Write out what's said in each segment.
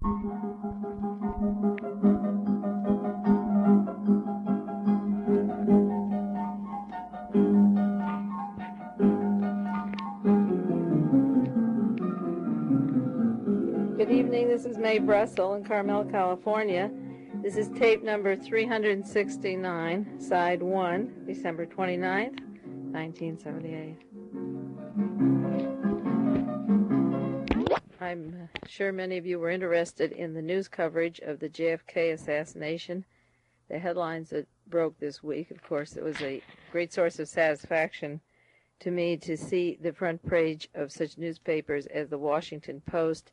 Good evening, this is Mae Brussell in Carmel, California. This is tape number 369, side 1, December 29th, 1978. I'm sure many of you were interested in the news coverage of the JFK assassination. The headlines that broke this week, of course, it was a great source of satisfaction to me to see the front page of such newspapers as the Washington Post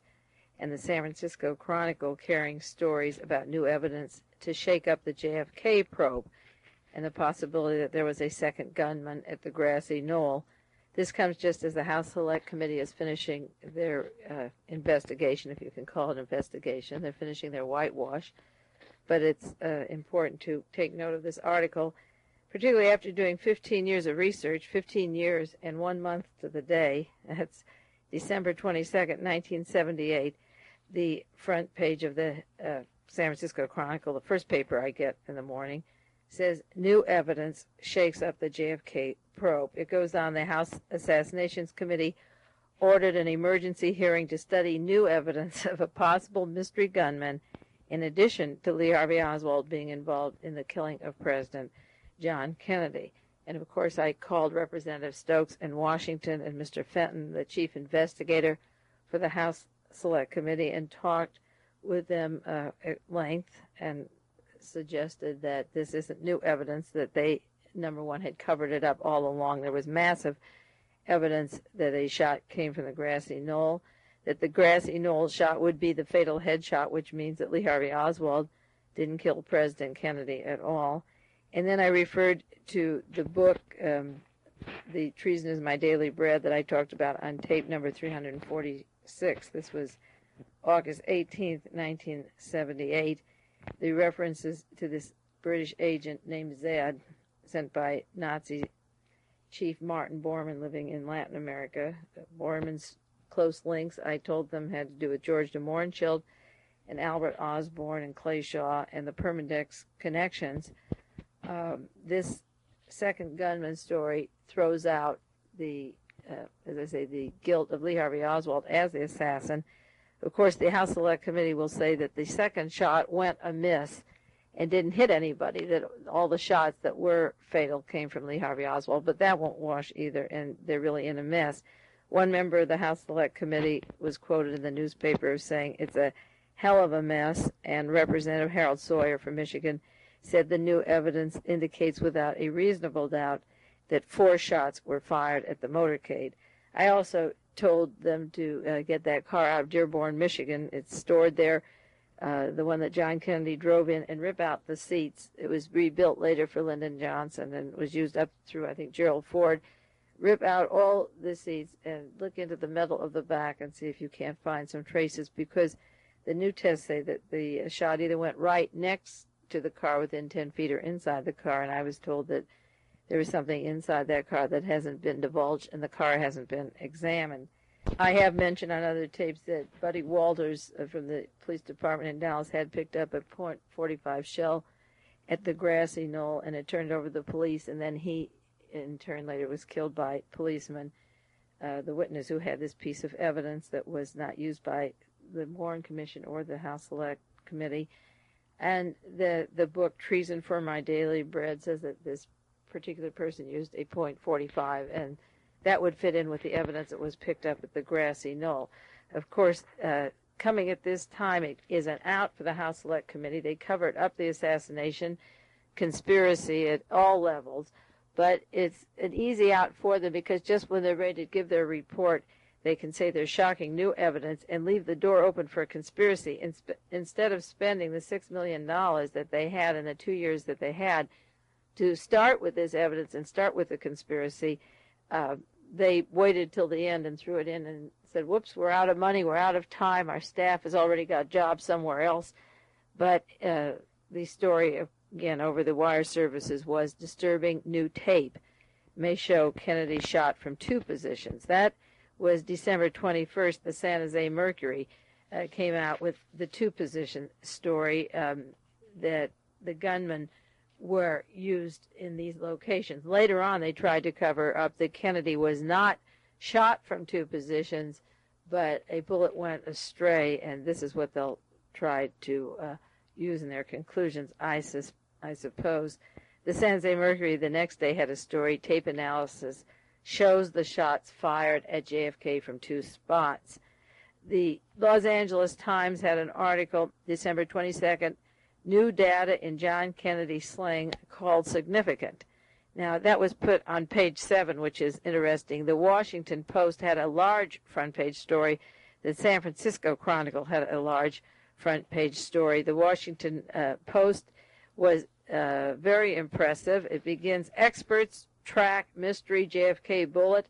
and the San Francisco Chronicle carrying stories about new evidence to shake up the JFK probe and the possibility that there was a second gunman at the grassy knoll. This comes just as the House Select Committee is finishing their investigation, if you can call it investigation. They're finishing their whitewash. But it's important to take note of this article, particularly after doing 15 years of research, 15 years and 1 month to the day. That's December 22nd, 1978. The front page of the San Francisco Chronicle, the first paper I get in the morning, says, new evidence shakes up the JFK probe. It goes on, the House Assassinations Committee ordered an emergency hearing to study new evidence of a possible mystery gunman, in addition to Lee Harvey Oswald being involved in the killing of President John Kennedy. And, of course, I called Representative Stokes in Washington and Mr. Fenton, the chief investigator for the House Select Committee, and talked with them at length and suggested that this isn't new evidence, that they, number one, had covered it up all along. There was massive evidence that a shot came from the grassy knoll, that the grassy knoll shot would be the fatal headshot, which means that Lee Harvey Oswald didn't kill President Kennedy at all. And then I referred to the book, The Treason is My Daily Bread, that I talked about on tape number 346. This was August 18th, 1978. The references to this British agent named Zed, sent by Nazi Chief Martin Bormann living in Latin America. Bormann's close links, I told them, had to do with George de Mohrenschildt and Albert Osborne and Clay Shaw and the Permindex connections. This second gunman story throws out the, as I say, the guilt of Lee Harvey Oswald as the assassin. Of course, the House Select Committee will say that the second shot went amiss and didn't hit anybody, that all the shots that were fatal came from Lee Harvey Oswald, but that won't wash either, and they're really in a mess. One member of the House Select Committee was quoted in the newspaper saying it's a hell of a mess, and Representative Harold Sawyer from Michigan said the new evidence indicates without a reasonable doubt that 4 shots were fired at the motorcade. I also told them to get that car out of Dearborn, Michigan. It's stored there, the one that John Kennedy drove in, and rip out the seats. It was rebuilt later for Lyndon Johnson and was used up through, I think, Gerald Ford. Rip out all the seats and look into the metal of the back and see if you can't find some traces, because the new tests say that the shot either went right next to the car within 10 feet or inside the car, and I was told that there was something inside that car that hasn't been divulged and the car hasn't been examined. I have mentioned on other tapes that Buddy Walters from the police department in Dallas had picked up a .45 shell at the grassy knoll and had turned over to the police, and then he in turn later was killed by policemen, the witness who had this piece of evidence that was not used by the Warren Commission or the House Select Committee. And the book Treason for My Daily Bread says that this particular person used a .45, and that would fit in with the evidence that was picked up at the grassy knoll. Of course, coming at this time, it is an out for the House Select Committee. They covered up the assassination conspiracy at all levels, but it's an easy out for them because just when they're ready to give their report, they can say there's shocking new evidence and leave the door open for a conspiracy instead of spending the $6 million that they had in the 2 years that they had to start with this evidence and start with the conspiracy. They waited till the end and threw it in and said, whoops, we're out of money, we're out of time, our staff has already got jobs somewhere else. But the story, again, over the wire services was disturbing new tape. May show Kennedy shot from 2 positions. That was December 21st, the San Jose Mercury. came out with the two-position story that the gunmen were used in these locations. Later on, they tried to cover up that Kennedy was not shot from two positions, but a bullet went astray, and this is what they'll try to use in their conclusions, I suppose. The San Jose Mercury the next day had a story, tape analysis shows the shots fired at JFK from two spots. The Los Angeles Times had an article, December 22nd, new data in John Kennedy slaying called significant. Now, that was put on page 7, which is interesting. The Washington Post had a large front-page story. The San Francisco Chronicle had a large front-page story. The Washington Post was very impressive. It begins, experts track mystery JFK bullet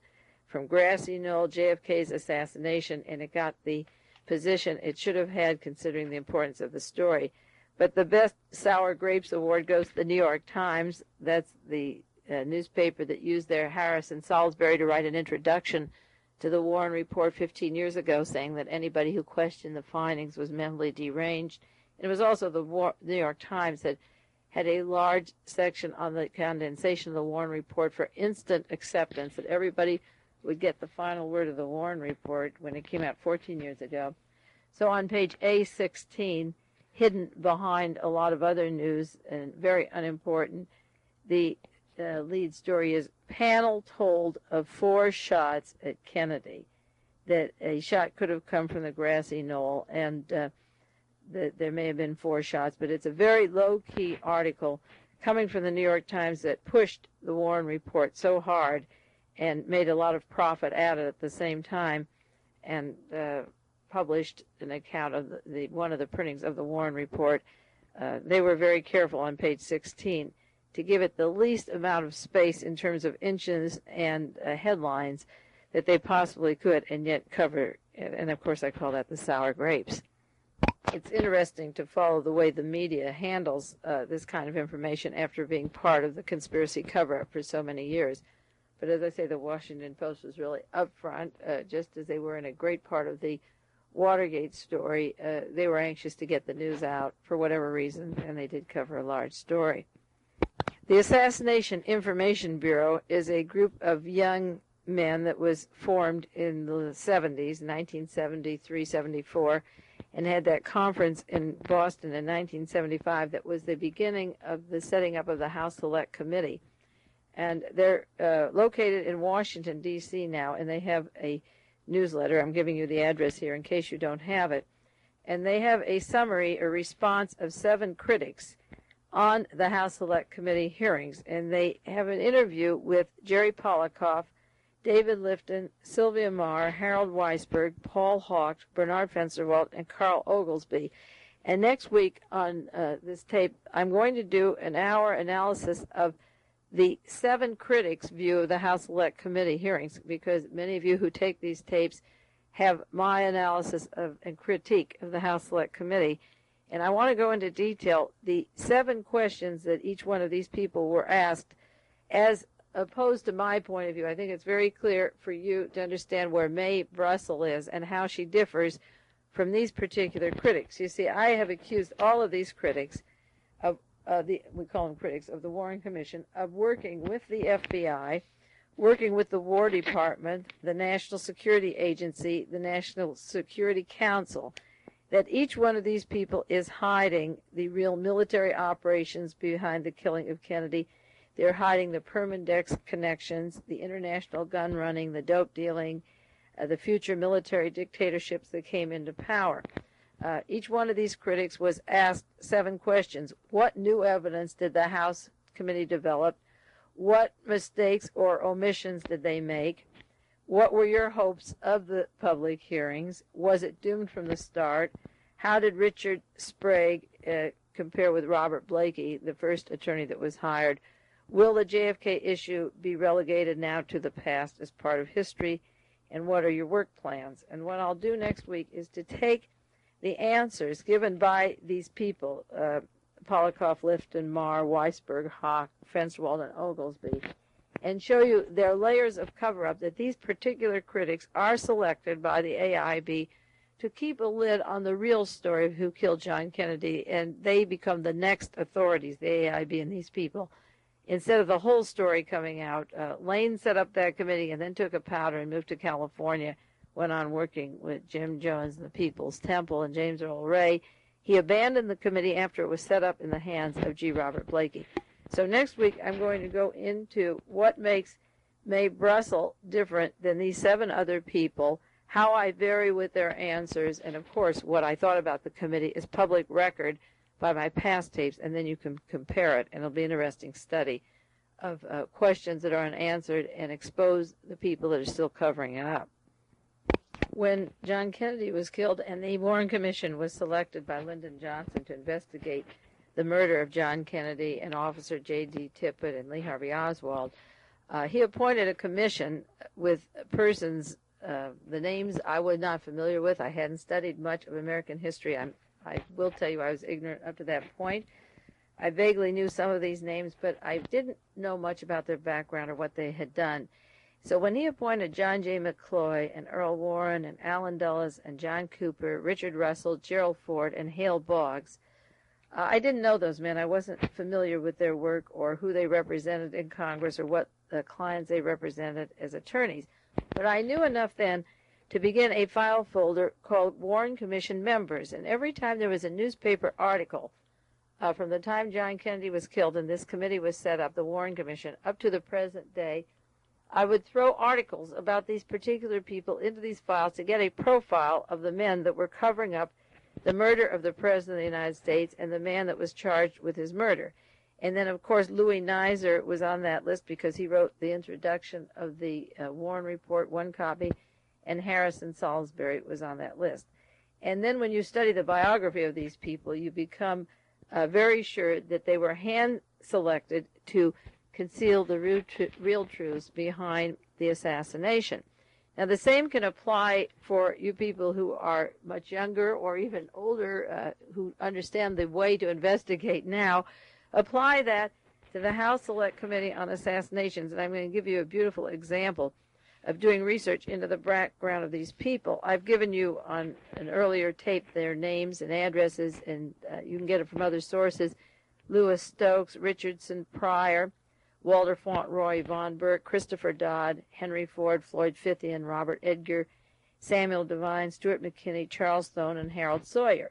from Grassy Knoll, JFK's assassination, and it got the position it should have had considering the importance of the story. But the Best Sour Grapes Award goes to the New York Times. That's the newspaper that used their Harrison Salisbury to write an introduction to the Warren Report 15 years ago, saying that anybody who questioned the findings was mentally deranged. And it was also the New York Times that had a large section on the condensation of the Warren Report for instant acceptance, that everybody would get the final word of the Warren Report when it came out 14 years ago. So on page A16, hidden behind a lot of other news and very unimportant, the lead story is panel told of 4 shots at Kennedy, that a shot could have come from the Grassy Knoll, and there may have been 4 shots, but it's a very low-key article coming from the New York Times that pushed the Warren Report so hard and made a lot of profit at it at the same time, and published an account of one of the printings of the Warren Report. They were very careful on page 16 to give it the least amount of space in terms of inches and headlines that they possibly could, and yet cover, and of course I call that the sour grapes. It's interesting to follow the way the media handles this kind of information after being part of the conspiracy cover-up for so many years. But as I say, the Washington Post was really upfront, just as they were in a great part of the Watergate story. They were anxious to get the news out for whatever reason, and they did cover a large story. The Assassination Information Bureau is a group of young men that was formed in the 70s, 1973, 74, and had that conference in Boston in 1975 that was the beginning of the setting up of the House Select Committee. And they're located in Washington, D.C. now, and they have a newsletter. I'm giving you the address here in case you don't have it. And they have a summary, a response of 7 critics on the House Select Committee hearings. And they have an interview with Jerry Polikoff, David Lifton, Sylvia Marr, Harold Weisberg, Paul Hawks, Bernard Fensterwalt, and Carl Oglesby. And next week on this tape, I'm going to do an hour analysis of the 7 critics' view of the House Select Committee hearings, because many of you who take these tapes have my analysis of and critique of the House Select Committee. And I want to go into detail the 7 questions that each one of these people were asked as opposed to my point of view. I think it's very clear for you to understand where Mae Brussell is and how she differs from these particular critics. You see, I have accused all of these critics of we call them critics of the Warren Commission, of working with the FBI, working with the War Department, the National Security Agency, the National Security Council, that each one of these people is hiding the real military operations behind the killing of Kennedy. They're hiding the Permindex connections, the international gun running, the dope dealing, the future military dictatorships that came into power. Each one of these critics was asked 7 questions. What new evidence did the House Committee develop? What mistakes or omissions did they make? What were your hopes of the public hearings? Was it doomed from the start? How did Richard Sprague compare with Robert Blakey, the first attorney that was hired? Will the JFK issue be relegated now to the past as part of history? And what are your work plans? And what I'll do next week is to take the answers given by these people, Polikoff, Lifton, Marr, Weisberg, Hawk, Fensterwald, and Oglesby, and show you their layers of cover-up, that these particular critics are selected by the AIB to keep a lid on the real story of who killed John Kennedy, and they become the next authorities, the AIB and these people. Instead of the whole story coming out, Lane set up that committee and then took a powder and moved to California, went on working with Jim Jones and the People's Temple and James Earl Ray. He abandoned the committee after it was set up in the hands of G. Robert Blakey. So next week I'm going to go into what makes Mae Brussell different than these 7 other people, how I vary with their answers, and of course what I thought about the committee is public record by my past tapes, and then you can compare it, and it'll be an interesting study of questions that are unanswered and expose the people that are still covering it up. When John Kennedy was killed and the Warren Commission was selected by Lyndon Johnson to investigate the murder of John Kennedy and Officer J.D. Tippit and Lee Harvey Oswald, he appointed a commission with persons, the names I was not familiar with. I hadn't studied much of American history. I will tell you I was ignorant up to that point. I vaguely knew some of these names, but I didn't know much about their background or what they had done. So when he appointed John J. McCloy and Earl Warren and Allen Dulles and John Cooper, Richard Russell, Gerald Ford, and Hale Boggs, I didn't know those men. I wasn't familiar with their work or who they represented in Congress or what clients they represented as attorneys. But I knew enough then to begin a file folder called Warren Commission Members. And every time there was a newspaper article from the time John Kennedy was killed and this committee was set up, the Warren Commission, up to the present day, I would throw articles about these particular people into these files to get a profile of the men that were covering up the murder of the President of the United States and the man that was charged with his murder. And then, of course, Louis Nizer was on that list because he wrote the introduction of the Warren Report, one copy, and Harrison Salisbury was on that list. And then when you study the biography of these people, you become very sure that they were hand-selected to conceal the real truths behind the assassination. Now, the same can apply for you people who are much younger or even older who understand the way to investigate now. Apply that to the House Select Committee on Assassinations, and I'm going to give you a beautiful example of doing research into the background of these people. I've given you on an earlier tape their names and addresses, and you can get it from other sources. Lewis Stokes, Richardson Pryor, Walter Fauntleroy, Von Burke, Christopher Dodd, Henry Ford, Floyd Fithian, Robert Edgar, Samuel Devine, Stuart McKinney, Charles Stone, and Harold Sawyer.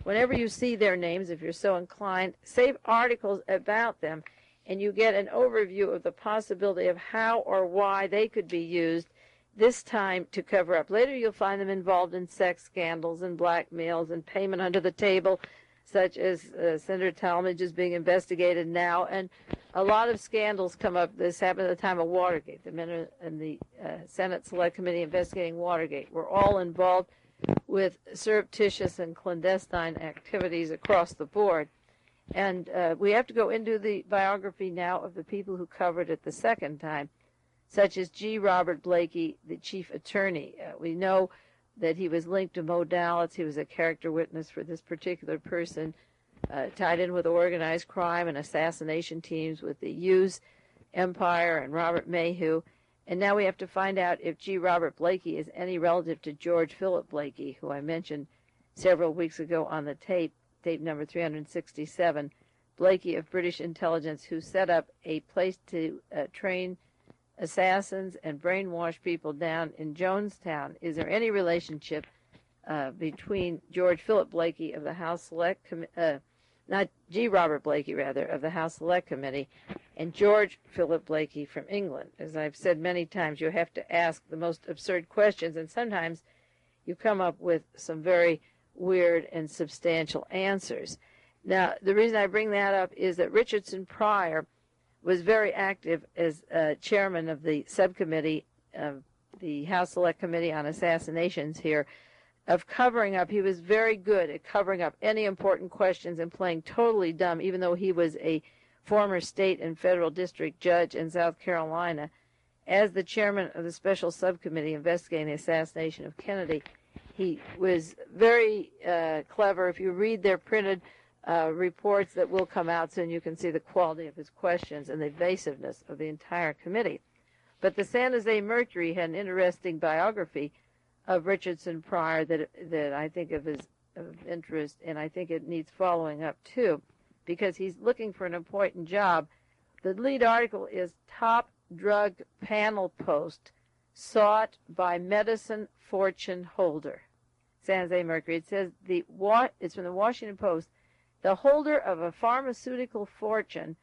Whenever you see their names, if you're so inclined, save articles about them, and you get an overview of the possibility of how or why they could be used this time to cover up. Later you'll find them involved in sex scandals and blackmails and payment under the table, such as Senator Talmadge is being investigated now, and a lot of scandals come up. This happened at the time of Watergate. The men in the Senate Select Committee investigating Watergate were all involved with surreptitious and clandestine activities across the board. And we have to go into the biography now of the people who covered it the second time, such as G. Robert Blakey, the chief attorney. We know that he was linked to Mo Dallas. He was a character witness for this particular person, tied in with organized crime and assassination teams with the Hughes Empire and Robert Mayhew. And now we have to find out if G. Robert Blakey is any relative to George Philip Blakey, who I mentioned several weeks ago on the tape number 367, Blakey of British intelligence, who set up a place to train assassins and brainwash people down in Jonestown. Is there any relationship between George Philip Blakey of the House Select not G. Robert Blakey, rather, of the House Select Committee, and George Philip Blakey from England? As I've said many times, you have to ask the most absurd questions, and sometimes you come up with some very weird and substantial answers. Now, the reason I bring that up is that Richardson Pryor was very active as chairman of the subcommittee of the House Select Committee on Assassinations here, of covering up. He was very good at covering up any important questions and playing totally dumb, even though he was a former state and federal district judge in South Carolina. As the chairman of the special subcommittee investigating the assassination of Kennedy, he was very clever. If you read their printed reports that will come out soon, you can see the quality of his questions and the evasiveness of the entire committee. But the San Jose Mercury had an interesting biography of Richardson Pryor that I think of interest, and I think it needs following up too, because he's looking for an important job. The lead article is Top Drug Panel Post Sought by Medicine Fortune Holder, San Jose Mercury. It says it's from the Washington Post. The holder of a pharmaceutical fortune,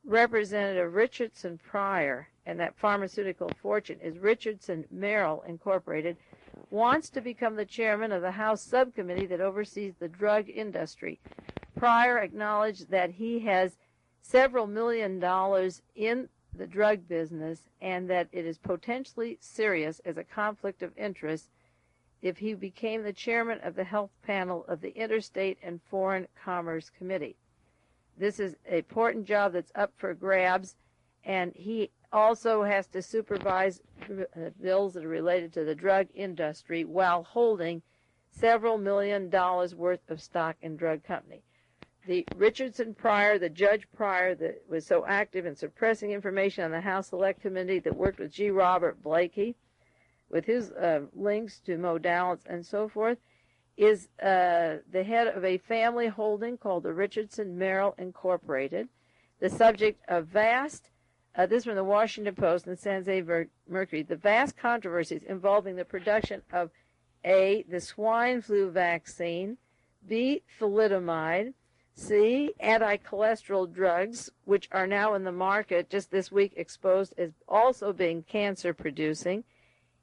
Representative Richardson Pryor, and that pharmaceutical fortune is Richardson Merrill Incorporated, wants to become the chairman of the House subcommittee that oversees the drug industry. Pryor acknowledged that he has several $1 million in the drug business and that it is potentially serious as a conflict of interest if he became the chairman of the health panel of the Interstate and Foreign Commerce Committee. This is an important job that's up for grabs, and he also has to supervise bills that are related to the drug industry while holding several $1 million worth of stock in drug company. The Richardson Pryor, the Judge Pryor that was so active in suppressing information on the House Select Committee that worked with G. Robert Blakey, with his links to modalities and so forth, is the head of a family holding called the Richardson Merrill Incorporated, the subject of vast, this is from the Washington Post and the San Jose Mercury, the vast controversies involving the production of A, the swine flu vaccine, B, thalidomide, C, anti-cholesterol drugs, which are now in the market, just this week exposed as also being cancer-producing.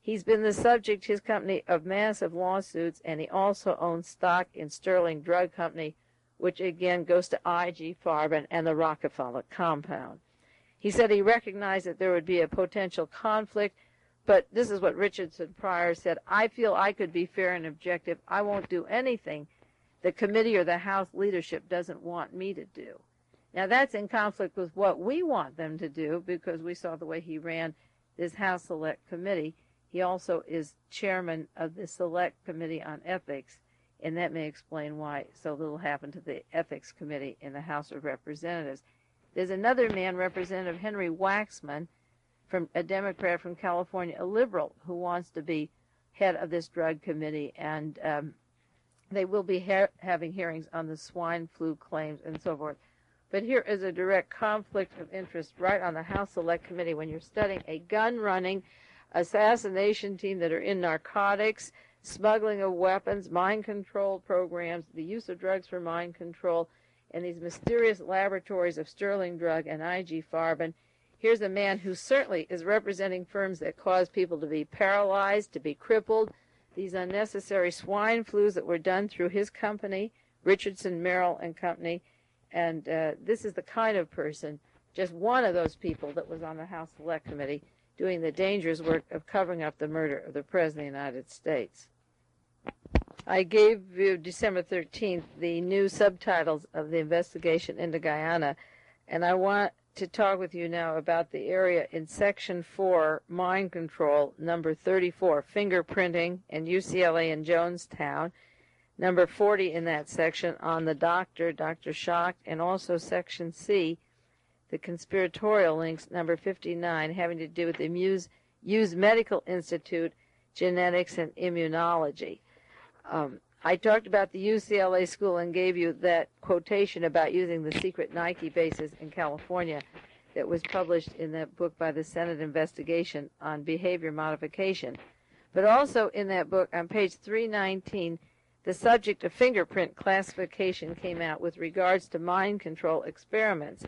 He's been the subject, his company, of massive lawsuits, and he also owns stock in Sterling Drug Company, which again goes to IG Farben and the Rockefeller compound. He said he recognized that there would be a potential conflict, but this is what Richardson Pryor said: I feel I could be fair and objective. I won't do anything the committee or the House leadership doesn't want me to do. Now that's in conflict with what we want them to do, because we saw the way he ran this House Select Committee. He also is chairman of the Select Committee on Ethics, and that may explain why so little happened to the Ethics Committee in the House of Representatives. There's another man, Representative Henry Waxman, from a Democrat from California, a liberal, who wants to be head of this drug committee, and they will be having hearings on the swine flu claims and so forth. But here is a direct conflict of interest right on the House Select Committee when you're studying a gun-running assassination team that are in narcotics, smuggling of weapons, mind control programs, the use of drugs for mind control, and these mysterious laboratories of Sterling Drug and IG Farben. Here's a man who certainly is representing firms that cause people to be paralyzed, to be crippled, these unnecessary swine flus that were done through his company, Richardson Merrill and Company, and this is the kind of person, just one of those people that was on the House Select Committee doing the dangerous work of covering up the murder of the President of the United States. I gave you December 13th the new subtitles of the investigation into Guyana, and I want to talk with you now about the area in Section 4, Mind Control, number 34, Fingerprinting, and UCLA and Jonestown, number 40 in that section on the Dr. Schacht, and also Section C, the conspiratorial links, number 59, having to do with the Hughes Medical Institute, genetics and immunology. I talked about the UCLA school and gave you that quotation about using the secret Nike bases in California that was published in that book by the Senate investigation on behavior modification. But also in that book, on page 319, the subject of fingerprint classification came out with regards to mind control experiments.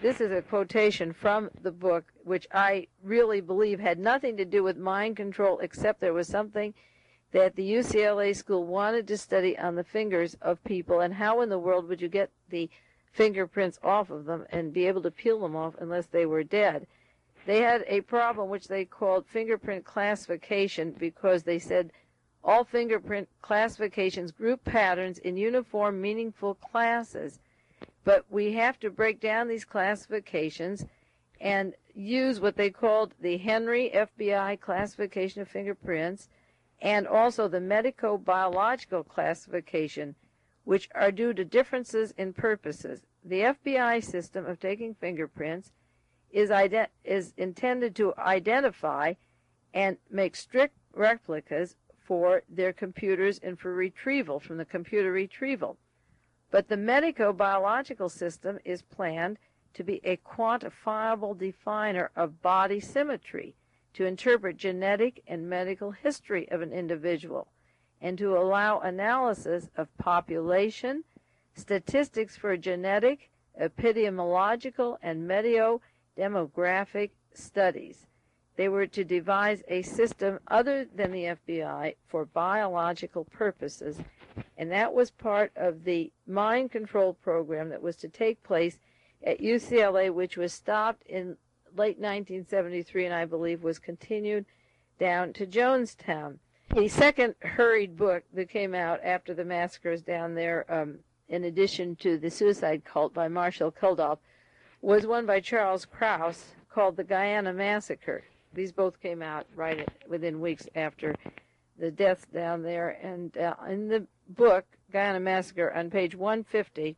This is a quotation from the book, which I really believe had nothing to do with mind control, except there was something that the UCLA school wanted to study on the fingers of people, and how in the world would you get the fingerprints off of them and be able to peel them off unless they were dead. They had a problem which they called fingerprint classification, because they said all fingerprint classifications group patterns in uniform, meaningful classes. But we have to break down these classifications and use what they called the Henry FBI classification of fingerprints, and also the medico-biological classification, which are due to differences in purposes. The FBI system of taking fingerprints is intended to identify and make strict replicas for their computers and for retrieval, from the computer retrieval. But the medico-biological system is planned to be a quantifiable definer of body symmetry, to interpret genetic and medical history of an individual, and to allow analysis of population, statistics for genetic, epidemiological, and medio-demographic studies. They were to devise a system other than the FBI for biological purposes, and that was part of the mind control program that was to take place at UCLA, which was stopped in late 1973 and I believe was continued down to Jonestown. The second hurried book that came out after the massacres down there, in addition to The Suicide Cult by Marshall Kuldorf, was one by Charles Krauss called The Guyana Massacre. These both came out right within weeks after the deaths down there. And in the book, Guyana Massacre, on page 150,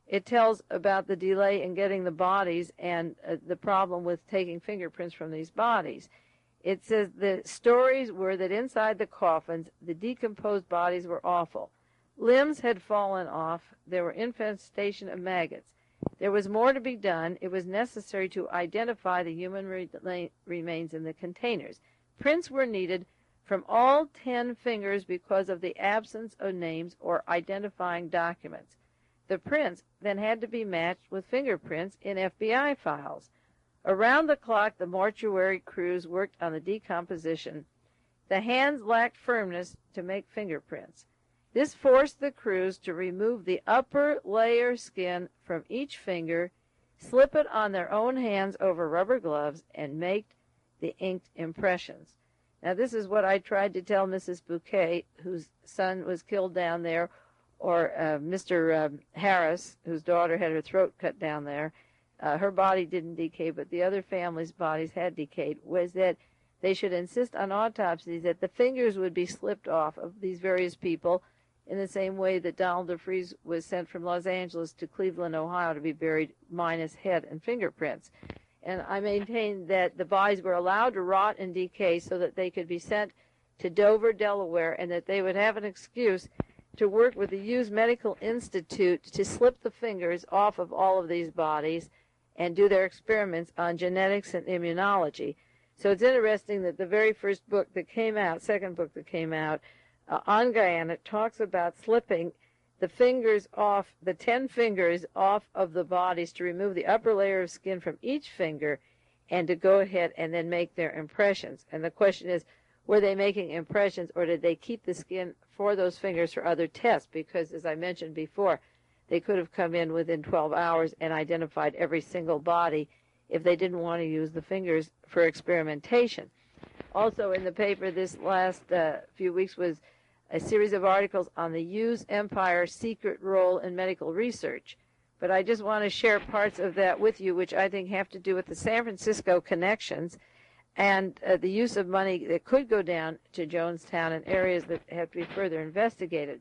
it tells about the delay in getting the bodies and the problem with taking fingerprints from these bodies. It says the stories were that inside the coffins, the decomposed bodies were awful. Limbs had fallen off. There were infestation of maggots. There was more to be done. It was necessary to identify the human remains in the containers. Prints were needed from all 10 fingers because of the absence of names or identifying documents. The prints then had to be matched with fingerprints in FBI files. Around the clock, the mortuary crews worked on the decomposition. The hands lacked firmness to make fingerprints. This forced the crews to remove the upper layer skin from each finger, slip it on their own hands over rubber gloves, and make the inked impressions. Now, this is what I tried to tell Mrs. Bouquet, whose son was killed down there, or Mr. Harris, whose daughter had her throat cut down there. Her body didn't decay, but the other families' bodies had decayed, was that they should insist on autopsies that the fingers would be slipped off of these various people in the same way that Donald DeFreeze was sent from Los Angeles to Cleveland, Ohio to be buried minus head and fingerprints. And I maintained that the bodies were allowed to rot and decay so that they could be sent to Dover, Delaware, and that they would have an excuse to work with the Hughes Medical Institute to slip the fingers off of all of these bodies and do their experiments on genetics and immunology. So it's interesting that the very first book that came out, second book that came out, on Guyana, talks about slipping the fingers off, the 10 fingers off of the bodies to remove the upper layer of skin from each finger and to go ahead and then make their impressions. And the question is, were they making impressions or did they keep the skin for those fingers for other tests? Because, as I mentioned before, they could have come in within 12 hours and identified every single body if they didn't want to use the fingers for experimentation. Also in the paper this last few weeks was a series of articles on the Hughes Empire's secret role in medical research. But I just want to share parts of that with you, which I think have to do with the San Francisco connections and the use of money that could go down to Jonestown in areas that have to be further investigated.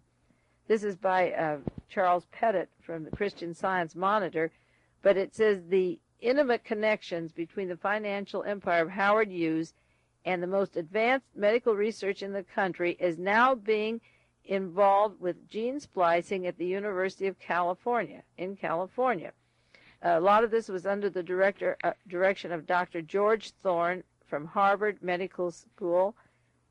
This is by Charles Pettit from the Christian Science Monitor, but it says the intimate connections between the financial empire of Howard Hughes and the most advanced medical research in the country is now being involved with gene splicing at the University of California, in California. A lot of this was under the direction of Dr. George Thorne from Harvard Medical School.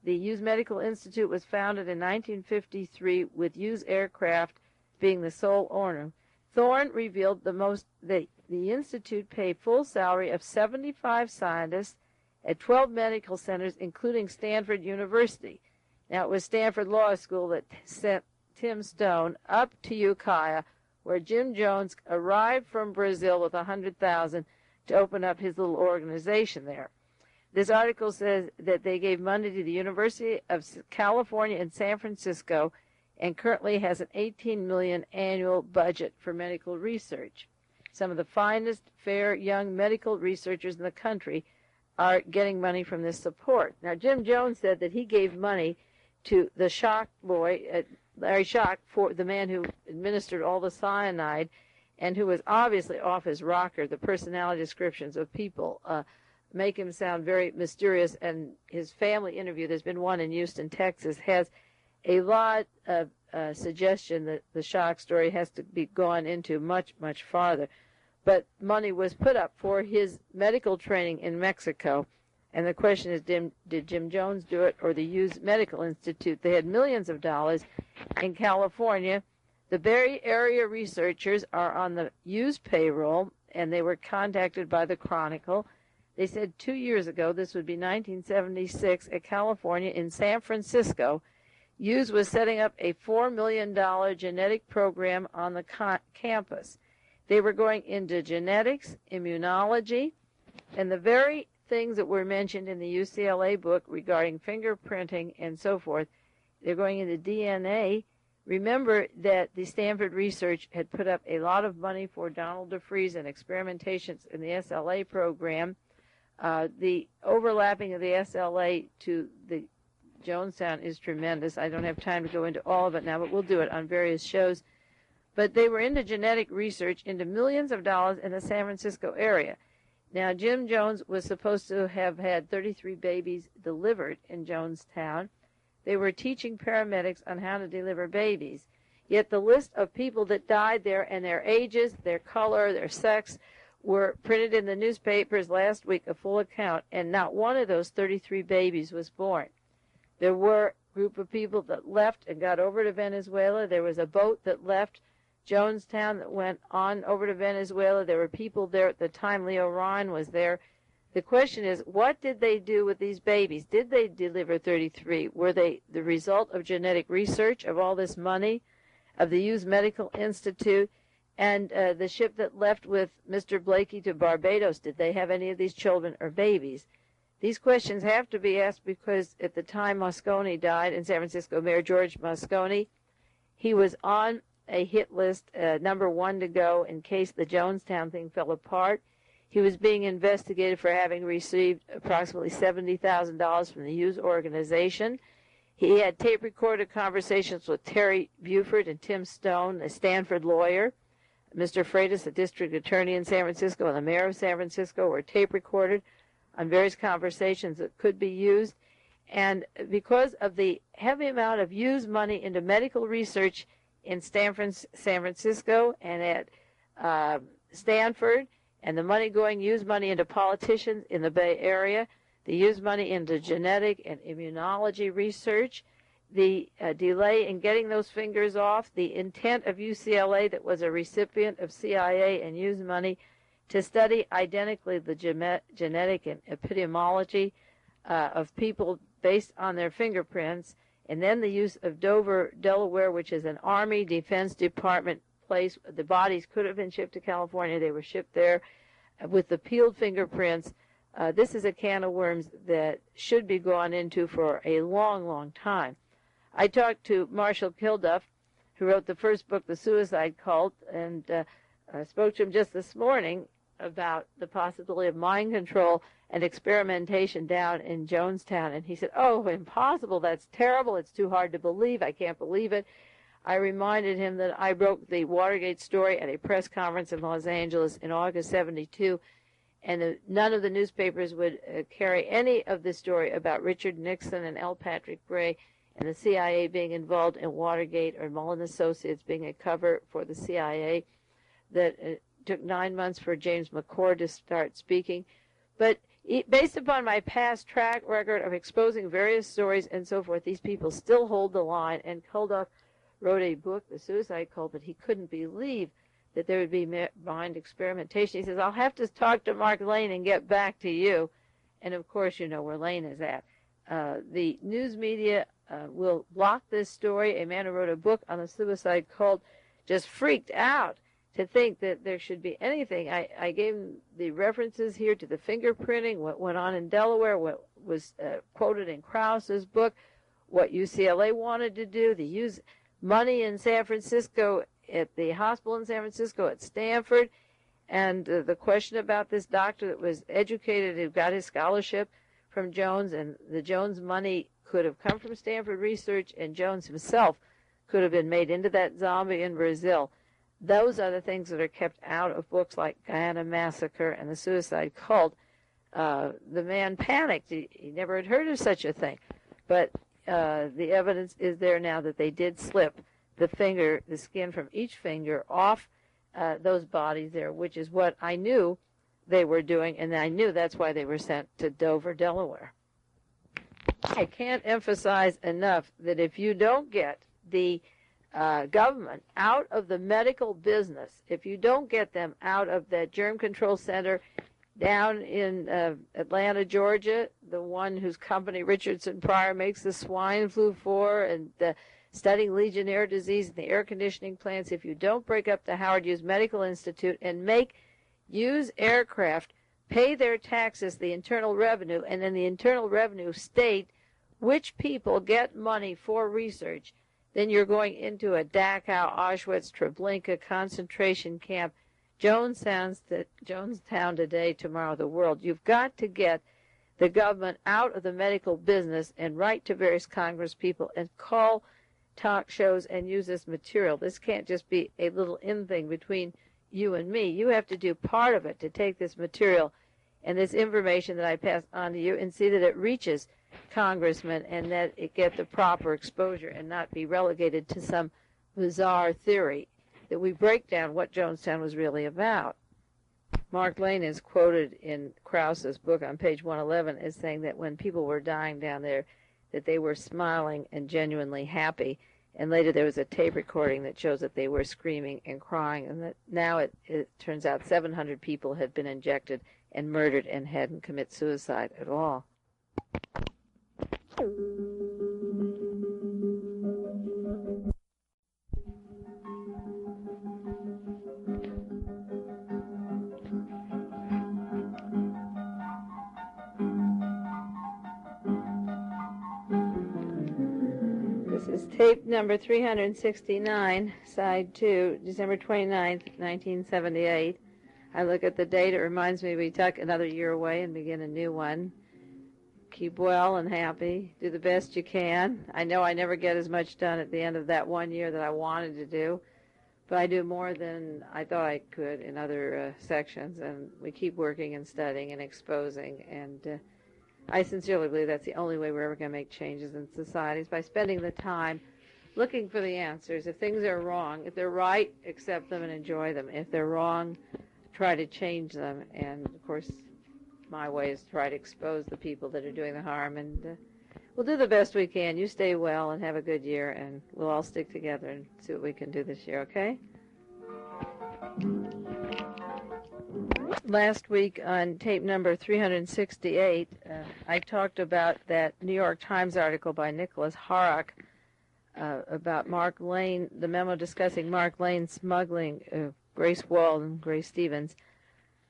The Hughes Medical Institute was founded in 1953 with Hughes Aircraft being the sole owner. Thorne revealed the institute paid full salary of 75 scientists at 12 medical centers, including Stanford University. Now, it was Stanford Law School that sent Tim Stone up to Ukiah, where Jim Jones arrived from Brazil with $100,000 to open up his little organization there. This article says that they gave money to the University of California in San Francisco and currently has an $18 million annual budget for medical research. Some of the finest, fair, young medical researchers in the country are getting money from this support. Now, Jim Jones said that he gave money to the Schock boy, Larry Schock, for the man who administered all the cyanide and who was obviously off his rocker, the personality descriptions of people make him sound very mysterious. And his family interview, there's been one in Houston, Texas, has a lot of suggestion that the shock story has to be gone into much, much farther. But money was put up for his medical training in Mexico. And the question is, did Jim Jones do it or the Hughes Medical Institute? They had millions of dollars in California. The Bay Area researchers are on the Hughes payroll, and they were contacted by the Chronicle. They said 2 years ago, this would be 1976, at California in San Francisco, Hughes was setting up a $4 million genetic program on the campus. They were going into genetics, immunology, and the very things that were mentioned in the UCLA book regarding fingerprinting and so forth. They're going into DNA. Remember that the Stanford research had put up a lot of money for Donald DeFreeze and experimentations in the SLA program. The overlapping of the SLA to the Jonestown is tremendous. I don't have time to go into all of it now, but we'll do it on various shows. But they were into genetic research, into millions of dollars in the San Francisco area. Now, Jim Jones was supposed to have had 33 babies delivered in Jonestown. They were teaching paramedics on how to deliver babies. Yet the list of people that died there and their ages, their color, their sex were printed in the newspapers last week, a full account, and not one of those 33 babies was born. There were a group of people that left and got over to Venezuela. There was a boat that left Jonestown that went on over to Venezuela. There were people there at the time Leo Ryan was there. The question is, what did they do with these babies? Did they deliver 33? Were they the result of genetic research, of all this money, of the Hughes Medical Institute, and the ship that left with Mr. Blakey to Barbados? Did they have any of these children or babies? These questions have to be asked because at the time Moscone died in San Francisco, Mayor George Moscone, he was on a hit list, number one to go in case the Jonestown thing fell apart. He was being investigated for having received approximately $70,000 from the Hughes organization. He had tape-recorded conversations with Terri Buford and Tim Stone, a Stanford lawyer. Mr. Freitas, the district attorney in San Francisco, and the mayor of San Francisco were tape-recorded on various conversations that could be used. And because of the heavy amount of Hughes money into medical research in San Francisco and at Stanford, and the money going, Hughes money into politicians in the Bay Area, the Hughes money into genetic and immunology research, the delay in getting those fingers off, the intent of UCLA that was a recipient of CIA and Hughes money to study identically the genetic and epidemiology of people based on their fingerprints, and then the use of Dover, Delaware, which is an Army Defense Department place. The bodies could have been shipped to California. They were shipped there with the peeled fingerprints. This is a can of worms that should be gone into for a long, long time. I talked to Marshall Kilduff, who wrote the first book, The Suicide Cult, and spoke to him just this morning about the possibility of mind control and experimentation down in Jonestown. And he said, oh, impossible. That's terrible. It's too hard to believe. I can't believe it. I reminded him that I broke the Watergate story at a press conference in Los Angeles in August 72, and none of the newspapers would carry any of the story about Richard Nixon and L. Patrick Gray and the CIA being involved in Watergate, or Mullen Associates being a cover for the CIA. That took 9 months for James McCord to start speaking. But based upon my past track record of exposing various stories and so forth, these people still hold the line. And Kilduff wrote a book, The Suicide Cult, but he couldn't believe that there would be mind experimentation. He says, I'll have to talk to Mark Lane and get back to you. And, of course, you know where Lane is at. The news media will block this story. A man who wrote a book on the suicide cult just freaked out to think that there should be anything. I gave him the references here to the fingerprinting, what went on in Delaware, what was quoted in Krause's book, what UCLA wanted to do, the use money in San Francisco, at the hospital in San Francisco, at Stanford, and the question about this doctor that was educated, who got his scholarship from Jones, and the Jones money could have come from Stanford research, and Jones himself could have been made into that zombie in Brazil. Those are the things that are kept out of books like Guyana Massacre and The Suicide Cult. The man panicked. He never had heard of such a thing. But the evidence is there now that they did slip the skin from each finger off those bodies there, which is what I knew they were doing, and I knew that's why they were sent to Dover, Delaware. I can't emphasize enough that if you don't get the government out of the medical business, if you don't get them out of that germ control center down in Atlanta, Georgia, the one whose company Richardson Pryor makes the swine flu for, and studying Legionnaire disease in the air conditioning plants, if you don't break up the Howard Hughes Medical Institute and use aircraft, pay their taxes, the Internal Revenue, and then the Internal Revenue state which people get money for research, then you're going into a Dachau, Auschwitz, Treblinka concentration camp, Jonestown today, tomorrow the world. You've got to get the government out of the medical business and write to various Congress people and call talk shows and use this material. This can't just be a little in thing between you and me. You have to do part of it to take this material and this information that I pass on to you and see that it reaches congressmen and that it get the proper exposure and not be relegated to some bizarre theory, that we break down what Jonestown was really about. Mark Lane is quoted in Krause's book on page 111 as saying that when people were dying down there, that they were smiling and genuinely happy, and later there was a tape recording that shows that they were screaming and crying, and that now it turns out 700 people had been injected and murdered and hadn't committed suicide at all. This is tape number 369, side 2, December 29th, 1978. I look at the date. It reminds me we tuck another year away and begin a new one. Keep well and happy. Do the best you can. I know I never get as much done at the end of that 1 year that I wanted to do, but I do more than I thought I could in other sections, and we keep working and studying and exposing, and I sincerely believe that's the only way we're ever going to make changes in society, is by spending the time looking for the answers. If things are wrong, if they're right, accept them and enjoy them. If they're wrong, try to change them. And, of course, my way is to try to expose the people that are doing the harm. And we'll do the best we can. You stay well and have a good year, and we'll all stick together and see what we can do this year, okay? Last week on tape number 368, I talked about that New York Times article by Nicholas Horrock about Mark Lane, the memo discussing Mark Lane smuggling Grace Walden, Grace Stevens,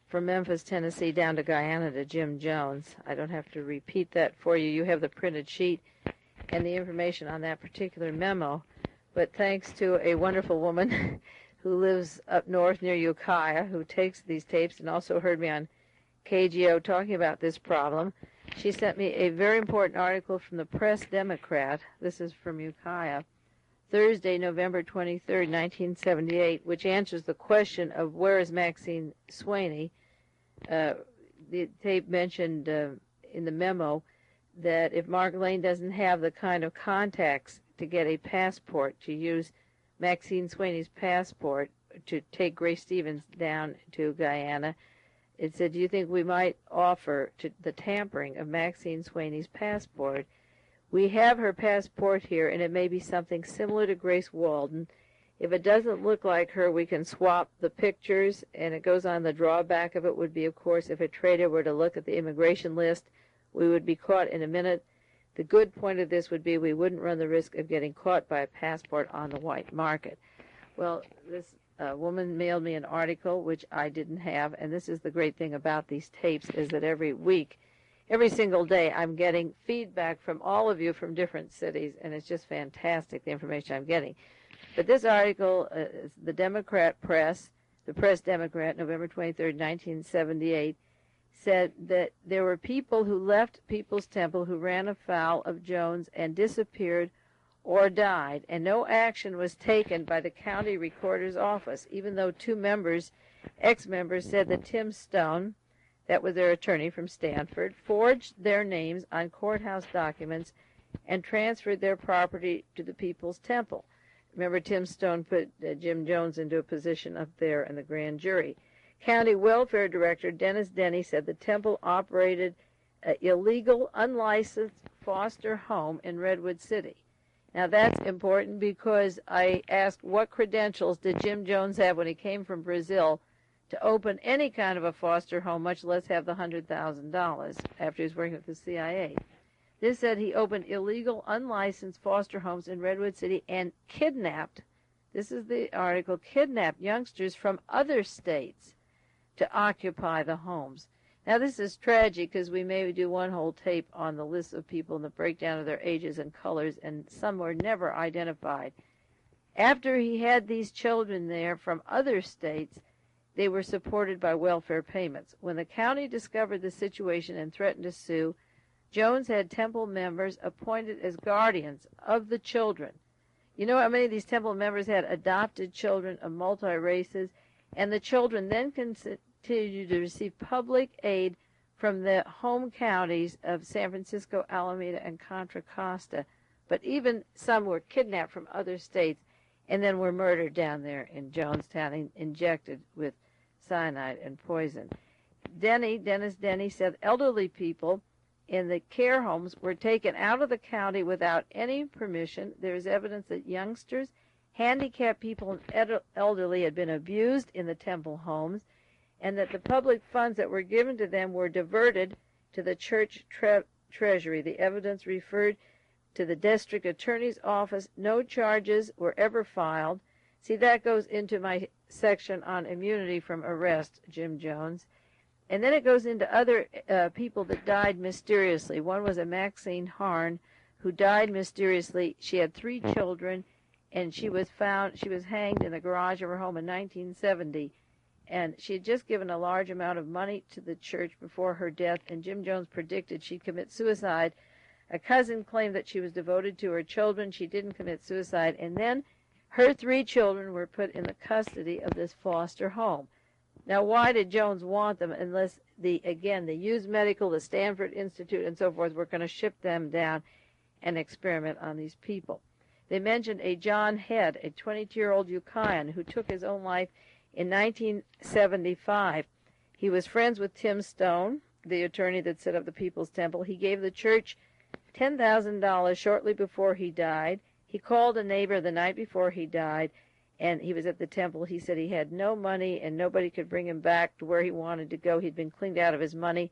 from Memphis, Tennessee, down to Guyana to Jim Jones. I don't have to repeat that for you. You have the printed sheet and the information on that particular memo. But thanks to a wonderful woman who lives up north near Ukiah, who takes these tapes and also heard me on KGO talking about this problem, she sent me a very important article from the Press Democrat. This is from Ukiah, Thursday, November 23rd, 1978, which answers the question of where is Maxine Swaney. The tape mentioned in the memo that if Mark Lane doesn't have the kind of contacts to get a passport, to use Maxine Swaney's passport to take Grace Stevens down to Guyana, it said, do you think we might offer to the tampering of Maxine Swaney's passport? We have her passport here, and it may be something similar to Grace Walden. If it doesn't look like her, we can swap the pictures, and it goes on. The drawback of it would be, of course, if a trader were to look at the immigration list, we would be caught in a minute. The good point of this would be we wouldn't run the risk of getting caught by a passport on the white market. Well, this woman mailed me an article, which I didn't have, and this is the great thing about these tapes, is that every week, every single day, I'm getting feedback from all of you from different cities, and it's just fantastic, the information I'm getting. But this article, the Democrat Press, the Press Democrat, November 23rd, 1978, said that there were people who left People's Temple who ran afoul of Jones and disappeared or died, and no action was taken by the county recorder's office, even though two members, ex-members, said that Tim Stone, that was their attorney from Stanford, forged their names on courthouse documents and transferred their property to the People's Temple. Remember, Tim Stone put Jim Jones into a position up there in the grand jury. County Welfare Director Dennis Denny said the temple operated an illegal, unlicensed foster home in Redwood City. Now, that's important because I asked what credentials did Jim Jones have when he came from Brazil to open any kind of a foster home, much less have the $100,000 after he was working with the CIA. This said he opened illegal, unlicensed foster homes in Redwood City and kidnapped, this is the article, kidnapped youngsters from other states to occupy the homes. Now, this is tragic because we may do one whole tape on the list of people and the breakdown of their ages and colors, and some were never identified. After he had these children there from other states, they were supported by welfare payments. When the county discovered the situation and threatened to sue, Jones had temple members appointed as guardians of the children. You know how many of these temple members had adopted children of multi-races, and the children then continued to receive public aid from the home counties of San Francisco, Alameda, and Contra Costa. But even some were kidnapped from other states and then were murdered down there in Jonestown, injected with cyanide and poison. Dennis Denny said elderly people in the care homes were taken out of the county without any permission. There is evidence that youngsters, handicapped people, and elderly had been abused in the temple homes, and that the public funds that were given to them were diverted to the church treasury. The evidence referred to the district attorney's office. No charges were ever filed. See, that goes into my section on immunity from arrest, Jim Jones. And then it goes into other people that died mysteriously. One was a Maxine Harn, who died mysteriously. She had 3 children, and she was hanged in the garage of her home in 1970. And she had just given a large amount of money to the church before her death, and Jim Jones predicted she'd commit suicide. A cousin claimed that she was devoted to her children. She didn't commit suicide. And then her 3 children were put in the custody of this foster home. Now, why did Jones want them unless, the Hughes Medical, the Stanford Institute, and so forth were going to ship them down and experiment on these people? They mentioned a John Head, a 22-year-old Yucayan, who took his own life in 1975. He was friends with Tim Stone, the attorney that set up the People's Temple. He gave the church $10,000 shortly before he died. He called a neighbor the night before he died, and he was at the temple. He said he had no money and nobody could bring him back to where he wanted to go. He'd been cleaned out of his money,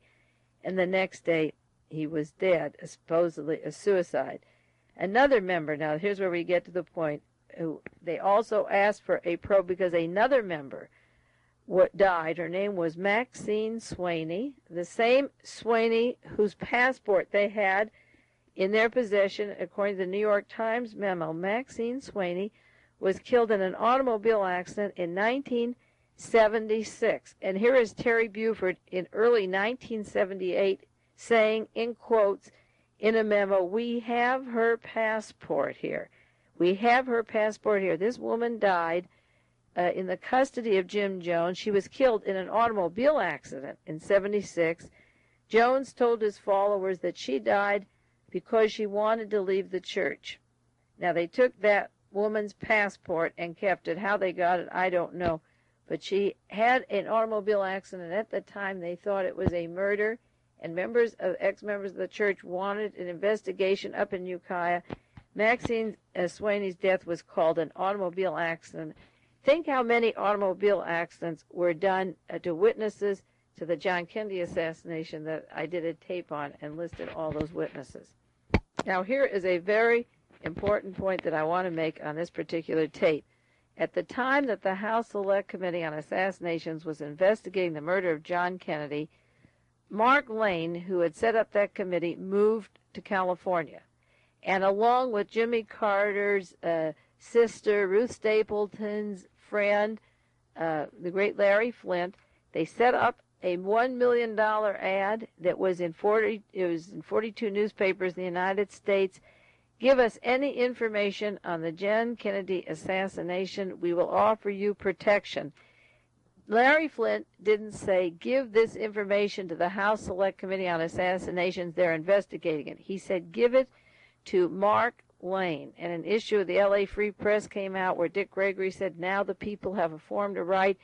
and the next day he was dead, supposedly a suicide. Another member, now here's where we get to the point, who they also asked for a probe because another member died. Her name was Maxine Swaney, the same Swaney whose passport they had in their possession, according to the New York Times memo. Maxine Swaney was killed in an automobile accident in 1976. And here is Terri Buford in early 1978 saying, in quotes, in a memo, "We have her passport here. We have her passport here. This woman died in the custody of Jim Jones. She was killed in an automobile accident in 76. Jones told his followers that she died because she wanted to leave the church." Now, they took that woman's passport and kept it. How they got it, I don't know. But she had an automobile accident. At the time, they thought it was a murder, and ex-members of the church wanted an investigation up in Ukiah. Maxine Swaney's death was called an automobile accident. Think how many automobile accidents were done to witnesses to the John Kennedy assassination that I did a tape on and listed all those witnesses. Now, here is a very important point that I want to make on this particular tape. At the time that the House Select Committee on Assassinations was investigating the murder of John Kennedy, Mark Lane, who had set up that committee, moved to California. And along with Jimmy Carter's sister, Ruth Stapleton's friend, the great Larry Flynt, they set up a $1 million ad that was in 42 newspapers in the United States. Give us any information on the John Kennedy assassination. We will offer you protection. Larry Flynt didn't say, give this information to the House Select Committee on Assassinations. They're investigating it. He said, give it to Mark Lane. And an issue of the L.A. Free Press came out where Dick Gregory said, now the people have a form to write.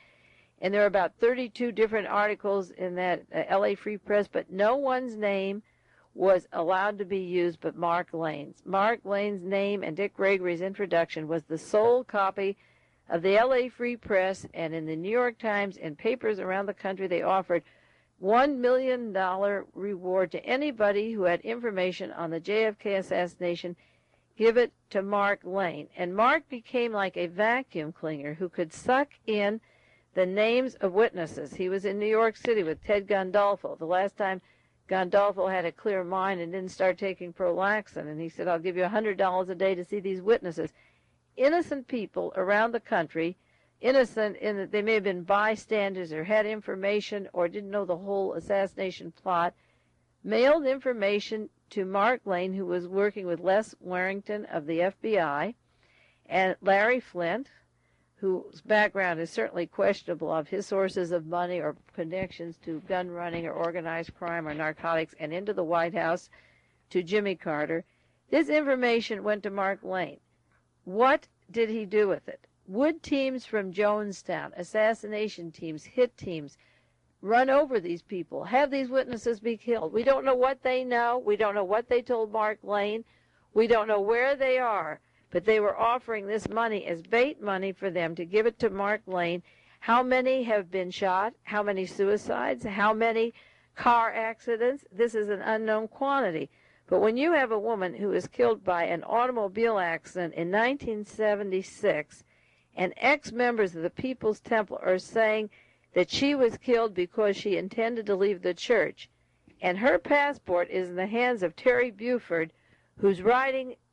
And there are about 32 different articles in that L.A. Free Press, but no one's name was allowed to be used but Mark Lane's. Mark Lane's name and Dick Gregory's introduction was the sole copy of the L.A. Free Press, and in the New York Times and papers around the country, they offered $1 million reward to anybody who had information on the JFK assassination. Give it to Mark Lane. And Mark became like a vacuum cleaner who could suck in the names of witnesses. He was in New York City with Ted Gandolfo. The last time Gandolfo had a clear mind and didn't start taking Prolaxin, and he said, I'll give you $100 a day to see these witnesses. Innocent people around the country, innocent in that they may have been bystanders or had information or didn't know the whole assassination plot, mailed information to Mark Lane, who was working with Les Warrington of the FBI, and Larry Flynt, whose background is certainly questionable of his sources of money or connections to gun running or organized crime or narcotics, and into the White House to Jimmy Carter. This information went to Mark Lane. What did he do with it? Would teams from Jonestown, assassination teams, hit teams, run over these people, have these witnesses be killed? We don't know what they know. We don't know what they told Mark Lane. We don't know where they are. But they were offering this money as bait money for them to give it to Mark Lane. How many have been shot? How many suicides? How many car accidents? This is an unknown quantity. But when you have a woman who is killed by an automobile accident in 1976, and ex-members of the People's Temple are saying that she was killed because she intended to leave the church, and her passport is in the hands of Terri Buford, who's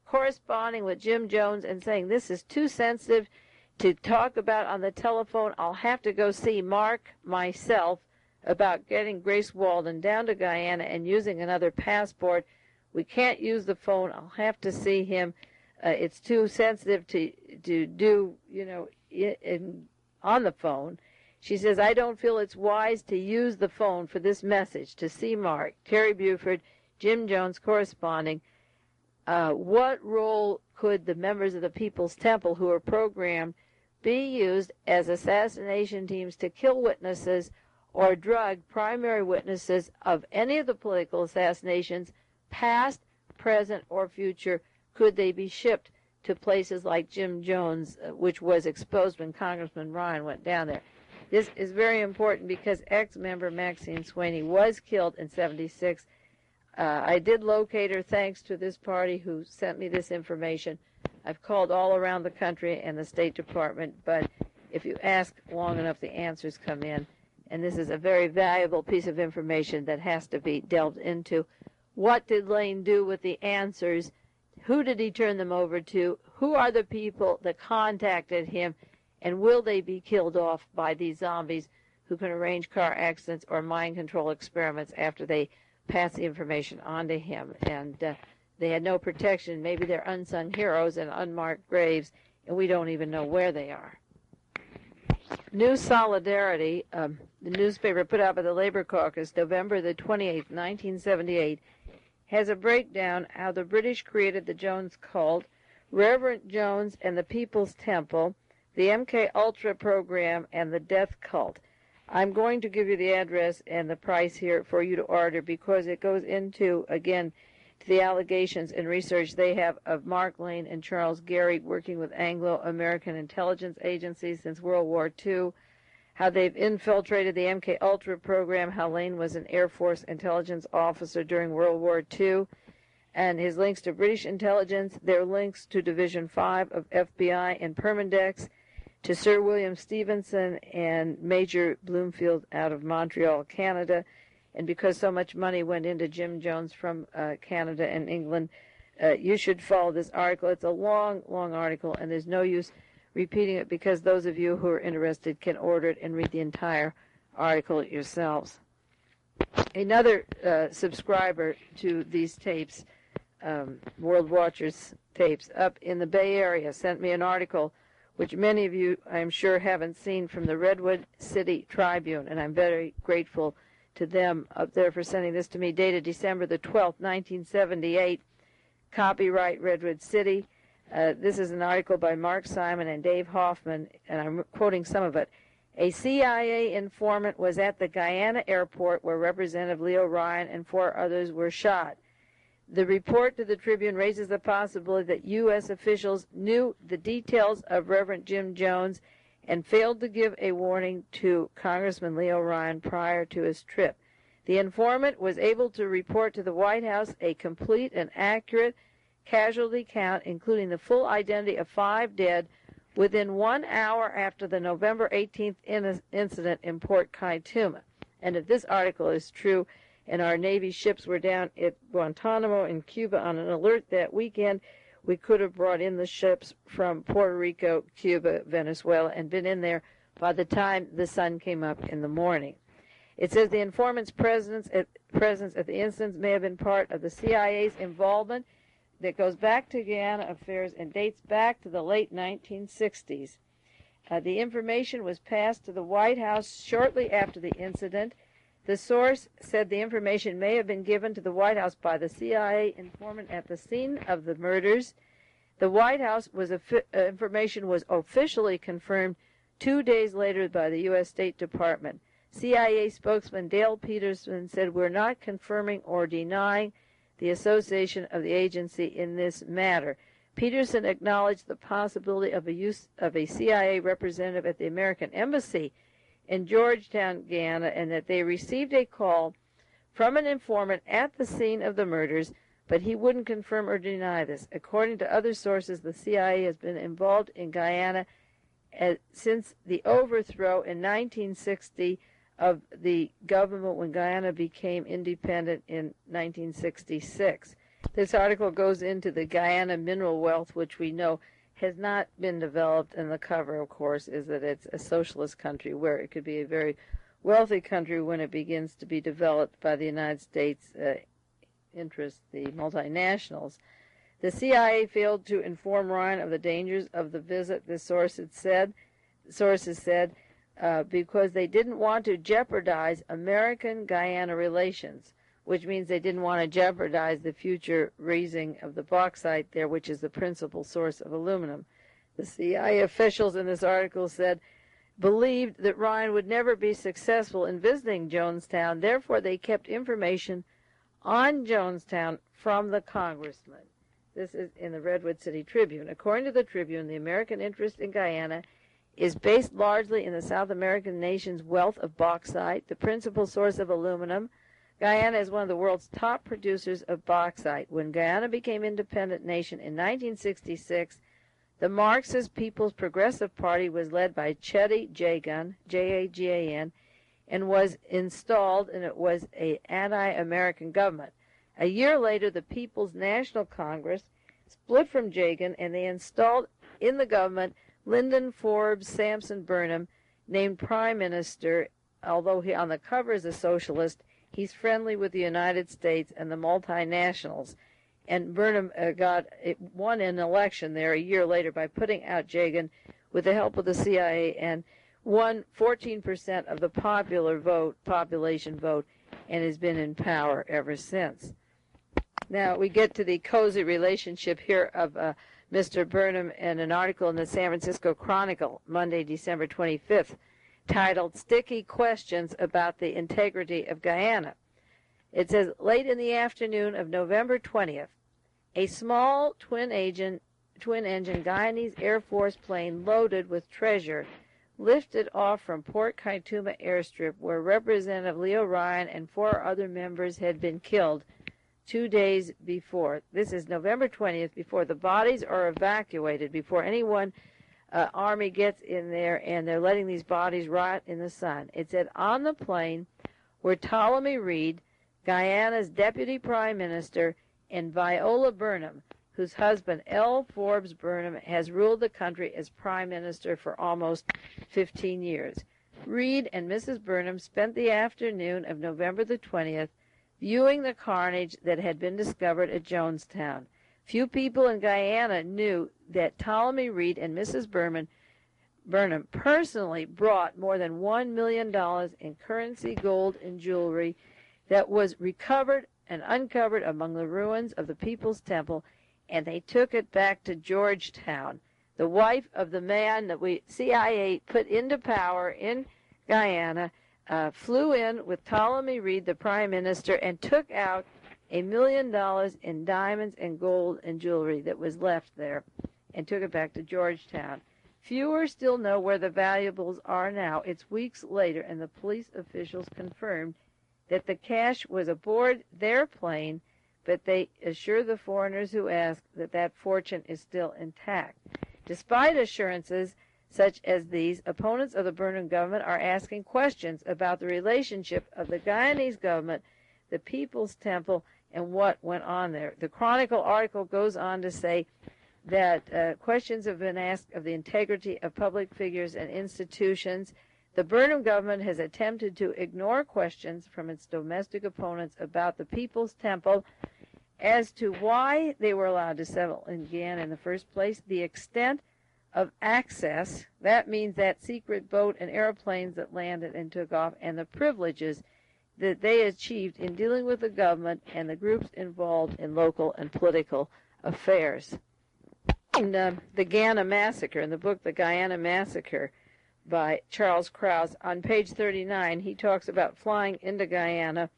corresponding with Jim Jones and saying, this is too sensitive to talk about on the telephone. I'll have to go see Mark myself about getting Grace Walden down to Guyana and using another passport. We can't use the phone. I'll have to see him. It's too sensitive to do, on the phone. She says, I don't feel it's wise to use the phone for this message, to see Mark. Terri Buford, Jim Jones corresponding. What role could the members of the People's Temple who are programmed be used as assassination teams to kill witnesses or drug primary witnesses of any of the political assassinations, past, present, or future? Could they be shipped to places like Jim Jones, which was exposed when Congressman Ryan went down there? This is very important because ex-member Maxine Swaney was killed in 76. I did locate her thanks to this party who sent me this information. I've called all around the country and the State Department, but if you ask long enough, the answers come in. And this is a very valuable piece of information that has to be delved into. What did Lane do with the answers? Who did he turn them over to? Who are the people that contacted him? And will they be killed off by these zombies who can arrange car accidents or mind control experiments after they pass the information on to him? And they had no protection. Maybe they're unsung heroes in unmarked graves, and we don't even know where they are. New Solidarity, the newspaper put out by the Labor Caucus, November the 28th, 1978, has a breakdown how the British created the Jones cult, Reverend Jones and the People's Temple, the MK Ultra program, and the death cult. I'm going to give you the address and the price here for you to order because it goes into, again, to the allegations and research they have of Mark Lane and Charles Gehry working with Anglo-American intelligence agencies since World War II, how they've infiltrated the MK Ultra program, how Lane was an Air Force intelligence officer during World War II, and his links to British intelligence, their links to Division 5 of FBI and Permindex, to Sir William Stevenson and Major Bloomfield out of Montreal, Canada. And because so much money went into Jim Jones from Canada and England, you should follow this article. It's a long, long article, and there's no use repeating it because those of you who are interested can order it and read the entire article yourselves. Another subscriber to these tapes, World Watchers tapes, up in the Bay Area, sent me an article which many of you, I'm sure, haven't seen, from the Redwood City Tribune, and I'm very grateful to them up there for sending this to me, dated December the 12th, 1978, copyright Redwood City. This is an article by Mark Simon and Dave Hoffman, and I'm quoting some of it. A CIA informant was at the Guyana airport where Representative Leo Ryan and 4 others were shot. The report to the Tribune raises the possibility that U.S. officials knew the details of Reverend Jim Jones and failed to give a warning to Congressman Leo Ryan prior to his trip. The informant was able to report to the White House a complete and accurate casualty count, including the full identity of 5 dead, within 1 hour after the November 18th incident in Port Kaituma. And if this article is true, and our Navy ships were down at Guantanamo in Cuba on an alert that weekend, we could have brought in the ships from Puerto Rico, Cuba, Venezuela, and been in there by the time the sun came up in the morning. It says the informant's presence at the incident may have been part of the CIA's involvement that goes back to Guyana affairs and dates back to the late 1960s. The information was passed to the White House shortly after the incident. The source said the information may have been given to the White House by the CIA informant at the scene of the murders. The White House information was officially confirmed 2 days later by the U.S. State Department. CIA spokesman Dale Peterson said, "We're not confirming or denying the association of the agency in this matter." Peterson acknowledged the possibility of a use of a CIA representative at the American Embassy in Georgetown, Guyana, and that they received a call from an informant at the scene of the murders, but he wouldn't confirm or deny this. According to other sources, the CIA has been involved in Guyana since the overthrow in 1960 of the government when Guyana became independent in 1966. This article goes into the Guyana mineral wealth, which we know has not been developed, and the cover, of course, is that it's a socialist country where it could be a very wealthy country when it begins to be developed by the United States interests, the multinationals. The CIA failed to inform Ryan of the dangers of the visit, the sources said, because they didn't want to jeopardize American-Guyana relations, which means they didn't want to jeopardize the future raising of the bauxite there, which is the principal source of aluminum. The CIA officials in this article said believed that Ryan would never be successful in visiting Jonestown. Therefore, they kept information on Jonestown from the congressman. This is in the Redwood City Tribune. According to the Tribune, the American interest in Guyana is based largely in the South American nation's wealth of bauxite, the principal source of aluminum. Guyana is one of the world's top producers of bauxite. When Guyana became independent nation in 1966, the Marxist People's Progressive Party was led by Chetty Jagan, J-A-G-A-N, and was installed, and it was an anti-American government. A year later, the People's National Congress split from Jagan, and they installed in the government Lyndon Forbes Sampson Burnham, named prime minister. Although he on the cover is a socialist, he's friendly with the United States and the multinationals. And Burnham won an election there a year later by putting out Jagan with the help of the CIA, and won 14% of the population vote, and has been in power ever since. Now we get to the cozy relationship here of Mr. Burnham and an article in the San Francisco Chronicle, Monday, December 25th, titled "Sticky Questions About the Integrity of Guyana." It says, late in the afternoon of November 20th, a small twin-engine Guyanese Air Force plane loaded with treasure lifted off from Port Kaituma airstrip, where Representative Leo Ryan and 4 other members had been killed 2 days before. This is November 20th, before the bodies are evacuated, before anyone Army gets in there, and they're letting these bodies rot in the sun. It said on the plane were Ptolemy Reed, Guyana's deputy prime minister, and Viola Burnham, whose husband, L. Forbes Burnham, has ruled the country as prime minister for almost 15 years. Reed and Mrs. Burnham spent the afternoon of November the 20th viewing the carnage that had been discovered at Jonestown. Few people in Guyana knew that Ptolemy Reed and Mrs. Burnham Burnham personally brought more than $1 million in currency, gold, and jewelry that was recovered and uncovered among the ruins of the People's Temple, and they took it back to Georgetown. The wife of the man that CIA put into power in Guyana flew in with Ptolemy Reed, the prime minister, and took out $1 million in diamonds and gold and jewelry that was left there and took it back to Georgetown. Fewer still know where the valuables are now. It's weeks later, and the police officials confirmed that the cash was aboard their plane, but they assure the foreigners who ask that that fortune is still intact. Despite assurances such as these, opponents of the Burnham government are asking questions about the relationship of the Guyanese government, the People's Temple, and what went on there. The Chronicle article goes on to say that questions have been asked of the integrity of public figures and institutions. The Burnham government has attempted to ignore questions from its domestic opponents about the People's Temple as to why they were allowed to settle in Guyana in the first place, the extent of access, that means that secret boat and airplanes that landed and took off, and the privileges that they achieved in dealing with the government and the groups involved in local and political affairs. In the Guyana Massacre, in the book The Guyana Massacre by Charles Krause, on page 39, he talks about flying into Guyana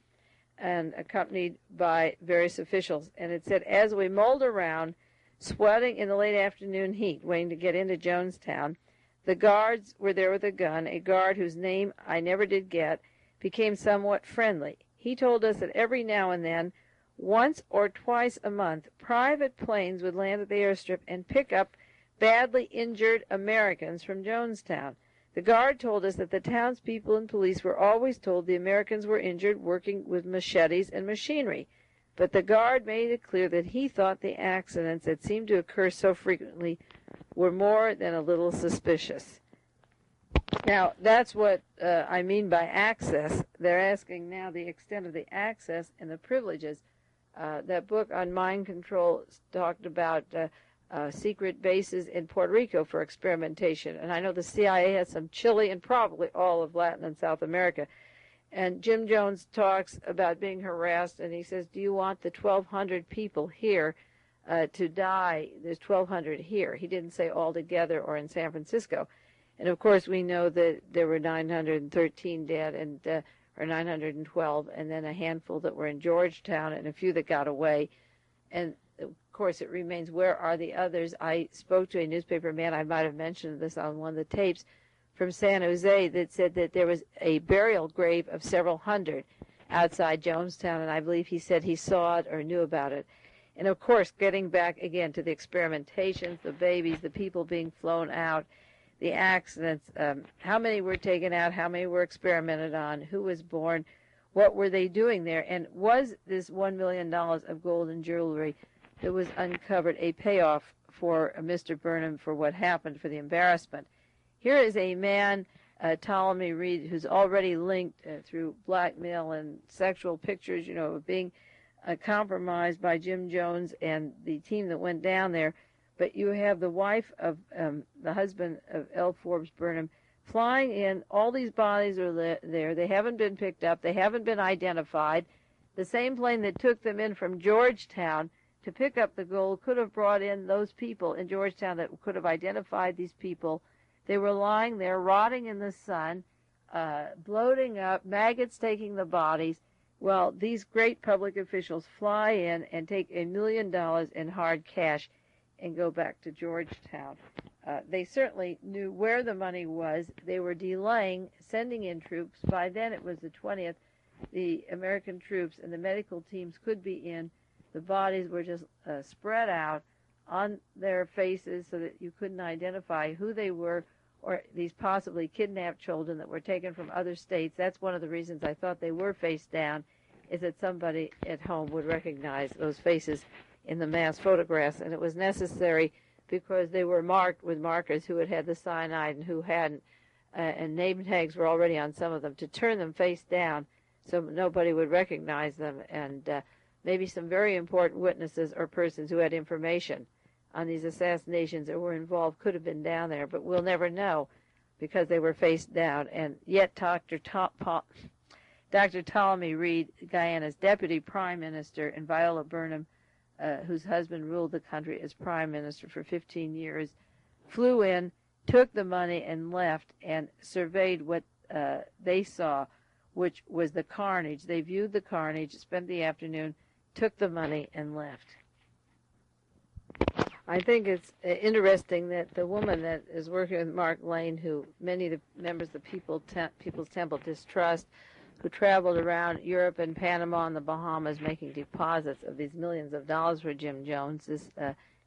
and accompanied by various officials. And it said, as we mulled around, sweating in the late afternoon heat, waiting to get into Jonestown, the guards were there with a gun. A guard whose name I never did get became somewhat friendly. He told us that every now and then, once or twice a month, private planes would land at the airstrip and pick up badly injured Americans from Jonestown. The guard told us that the townspeople and police were always told the Americans were injured working with machetes and machinery, but the guard made it clear that he thought the accidents that seemed to occur so frequently were more than a little suspicious. Now, that's what I mean by access. They're asking now the extent of the access and the privileges. That book on mind control talked about secret bases in Puerto Rico for experimentation. And I know the CIA has some Chile and probably all of Latin and South America. And Jim Jones talks about being harassed, and he says, do you want the 1,200 people here to die? There's 1,200 here. He didn't say all together or in San Francisco. And, of course, we know that there were 913 dead and or 912, and then a handful that were in Georgetown and a few that got away. And, of course, it remains, where are the others? I spoke to a newspaper man, I might have mentioned this on one of the tapes, from San Jose that said that there was a burial grave of several hundred outside Jonestown, and I believe he said he saw it or knew about it. And, of course, getting back again to the experimentations, the babies, the people being flown out, the accidents, how many were taken out, how many were experimented on, who was born, what were they doing there, and was this $1 million of gold and jewelry that was uncovered a payoff for Mr. Burnham for what happened, for the embarrassment? Here is a man, Ptolemy Reed, who's already linked through blackmail and sexual pictures, of being compromised by Jim Jones and the team that went down there. But you have the wife of the husband of L. Forbes Burnham flying in. All these bodies are there. They haven't been picked up. They haven't been identified. The same plane that took them in from Georgetown to pick up the gold could have brought in those people in Georgetown that could have identified these people. They were lying there, rotting in the sun, bloating up, maggots taking the bodies. Well, these great public officials fly in and take $1 million in hard cash and go back to Georgetown. They certainly knew where the money was. They were delaying sending in troops. By then it was the 20th. The American troops and the medical teams could be in. The bodies were just spread out on their faces so that you couldn't identify who they were, or these possibly kidnapped children that were taken from other states. That's one of the reasons I thought they were face down, is that somebody at home would recognize those faces in the mass photographs, and it was necessary because they were marked with markers who had had the cyanide and who hadn't, and name tags were already on some of them, to turn them face down so nobody would recognize them, and maybe some very important witnesses or persons who had information on these assassinations that were involved could have been down there, but we'll never know because they were face down. And yet Dr. Ptolemy Reed, Guyana's deputy prime minister, and Viola Burnham, whose husband ruled the country as prime minister for 15 years, flew in, took the money, and left, and surveyed what they saw, which was the carnage. They viewed the carnage, spent the afternoon, took the money, and left. I think it's interesting that the woman that is working with Mark Lane, who many of the members of the People's Temple distrust, who traveled around Europe and Panama and the Bahamas making deposits of these millions of dollars for Jim Jones, this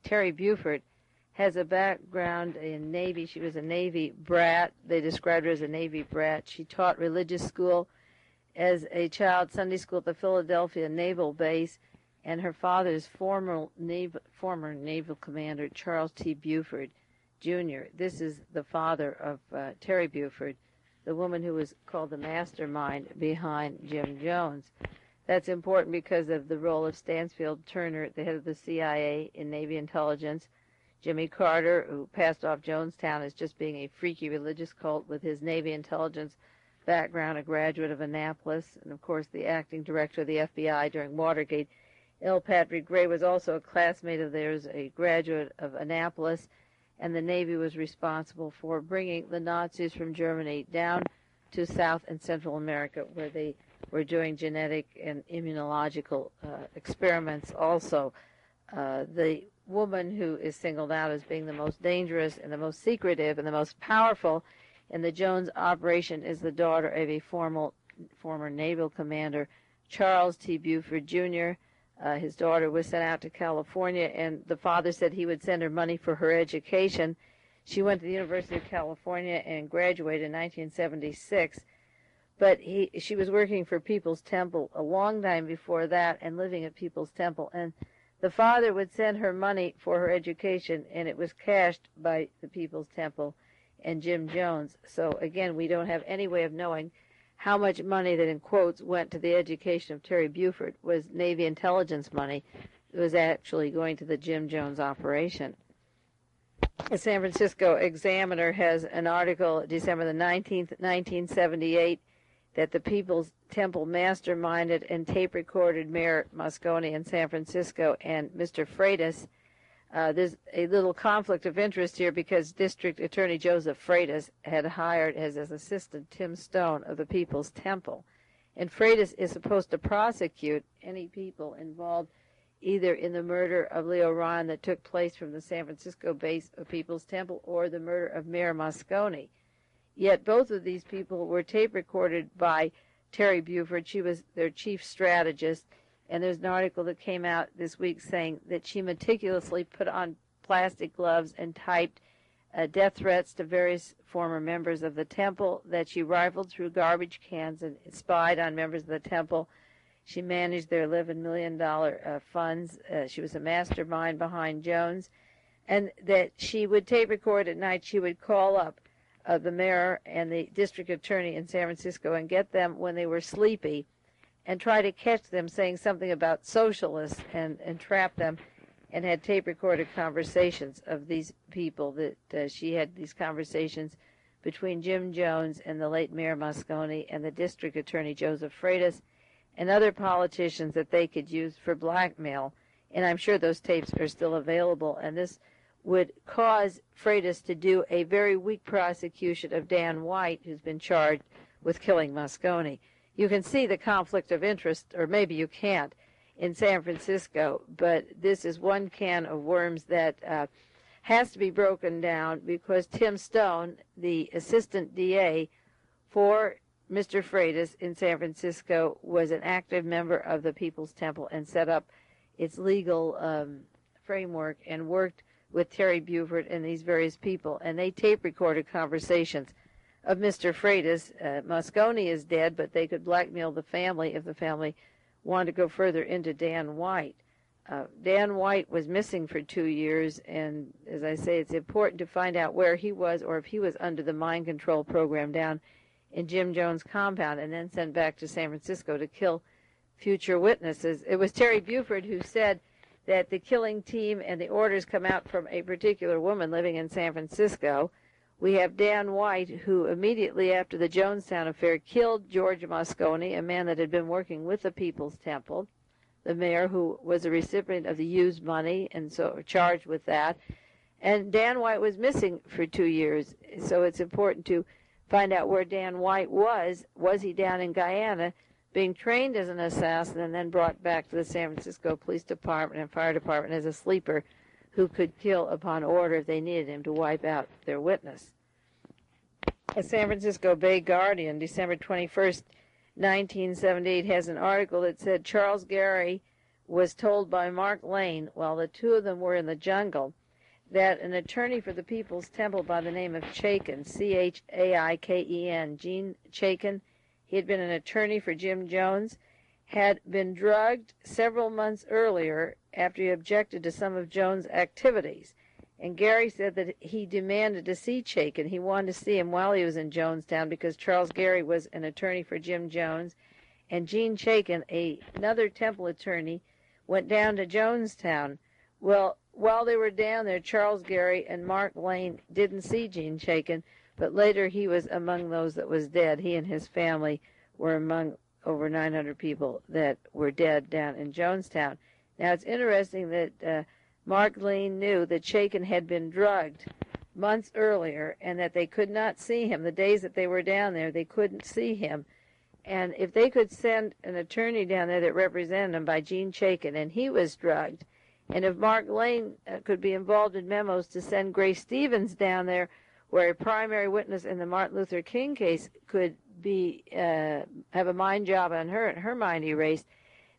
Terri Buford, has a background in Navy. She was a Navy brat. They described her as a Navy brat. She taught religious school as a child, Sunday school at the Philadelphia Naval Base, and her father is former naval commander Charles T. Buford, Jr. This is the father of Terri Buford, the woman who was called the mastermind behind Jim Jones. That's important because of the role of Stansfield Turner, the head of the CIA in Navy intelligence, Jimmy Carter, who passed off Jonestown as just being a freaky religious cult with his Navy intelligence background, a graduate of Annapolis, and of course the acting director of the FBI during Watergate. L. Patrick Gray was also a classmate of theirs, a graduate of Annapolis, and the Navy was responsible for bringing the Nazis from Germany down to South and Central America, where they were doing genetic and immunological experiments also. The woman who is singled out as being the most dangerous and the most secretive and the most powerful in the Jones operation is the daughter of a former naval commander, Charles T. Buford, Jr. His daughter was sent out to California, and the father said he would send her money for her education. She went to the University of California and graduated in 1976, but she was working for People's Temple a long time before that and living at People's Temple, and the father would send her money for her education, and it was cashed by the People's Temple and Jim Jones. So, again, we don't have any way of knowing how much money that, in quotes, went to the education of Terri Buford was Navy intelligence money. It was actually going to the Jim Jones operation. The San Francisco Examiner has an article, December the 19th, 1978, that the People's Temple masterminded and tape-recorded Mayor Moscone in San Francisco and Mr. Freitas. There's a little conflict of interest here because District Attorney Joseph Freitas had hired as his assistant Tim Stone of the People's Temple. And Freitas is supposed to prosecute any people involved either in the murder of Leo Ron that took place from the San Francisco base of People's Temple or the murder of Mayor Moscone. Yet both of these people were tape-recorded by Terri Buford. She was their chief strategist. And there's an article that came out this week saying that she meticulously put on plastic gloves and typed death threats to various former members of the temple, that she rifled through garbage cans and spied on members of the temple. She managed their $11 million funds. She was a mastermind behind Jones. And that she would tape record at night. She would call up the mayor and the district attorney in San Francisco and get them when they were sleepy and try to catch them saying something about socialists and trap them, and had tape-recorded conversations of these people that she had these conversations between Jim Jones and the late Mayor Moscone and the district attorney Joseph Freitas and other politicians that they could use for blackmail. And I'm sure those tapes are still available, and this would cause Freitas to do a very weak prosecution of Dan White, who's been charged with killing Moscone. You can see the conflict of interest, or maybe you can't, in San Francisco, but this is one can of worms that has to be broken down because Tim Stone, the assistant DA for Mr. Freitas in San Francisco, was an active member of the People's Temple and set up its legal framework and worked with Terri Buford and these various people, and they tape-recorded conversations of Mr. Freitas. Moscone is dead, but they could blackmail the family if the family wanted to go further into Dan White. Dan White was missing for 2 years, and as I say, it's important to find out where he was or if he was under the mind control program down in Jim Jones' compound and then sent back to San Francisco to kill future witnesses. It was Terri Buford who said that the killing team and the orders come out from a particular woman living in San Francisco. We have Dan White, who immediately after the Jonestown affair killed George Moscone, a man that had been working with the People's Temple, the mayor who was a recipient of the Hughes money and so charged with that. And Dan White was missing for 2 years, so it's important to find out where Dan White was. Was he down in Guyana being trained as an assassin and then brought back to the San Francisco Police Department and Fire Department as a sleeper who could kill upon order if they needed him to wipe out their witness? A San Francisco Bay Guardian, December 21st, 1978, has an article that said Charles Gary was told by Mark Lane while the two of them were in the jungle that an attorney for the People's Temple by the name of Chaikin, C-H-A-I-K-E-N, Gene Chaikin, he had been an attorney for Jim Jones, had been drugged several months earlier after he objected to some of Jones' activities. And Gary said that he demanded to see Chaikin. He wanted to see him while he was in Jonestown because Charles Gary was an attorney for Jim Jones. And Gene Chaikin, another Temple attorney, went down to Jonestown. Well, while they were down there, Charles Gary and Mark Lane didn't see Gene Chaikin, but later he was among those that was dead. He and his family were among over 900 people that were dead down in Jonestown. Now, it's interesting that Mark Lane knew that Chaikin had been drugged months earlier and that they could not see him. The days that they were down there, they couldn't see him. And if they could send an attorney down there that represented him by Gene Chaikin, and he was drugged, and if Mark Lane could be involved in memos to send Grace Stevens down there, where a primary witness in the Martin Luther King case could be have a mind job on her and her mind erased,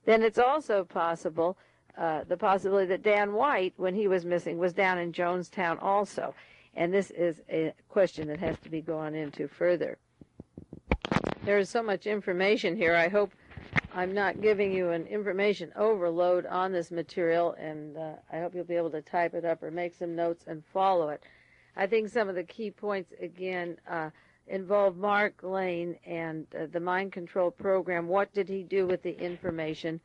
then it's also possible, the possibility that Dan White, when he was missing, was down in Jonestown also. And this is a question that has to be gone into further. There is so much information here. I hope I'm not giving you an information overload on this material, and I hope you'll be able to type it up or make some notes and follow it. I think some of the key points, again, involve Mark Lane and the mind control program. What did he do with the information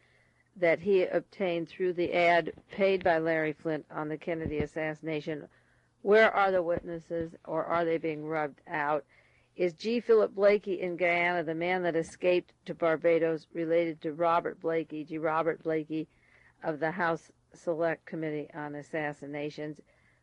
that he obtained through the ad paid by Larry Flynt on the Kennedy assassination? Where are the witnesses, or are they being rubbed out? Is G. Philip Blakey in Guyana, the man that escaped to Barbados, related to Robert Blakey, G. Robert Blakey of the House Select Committee on Assassinations?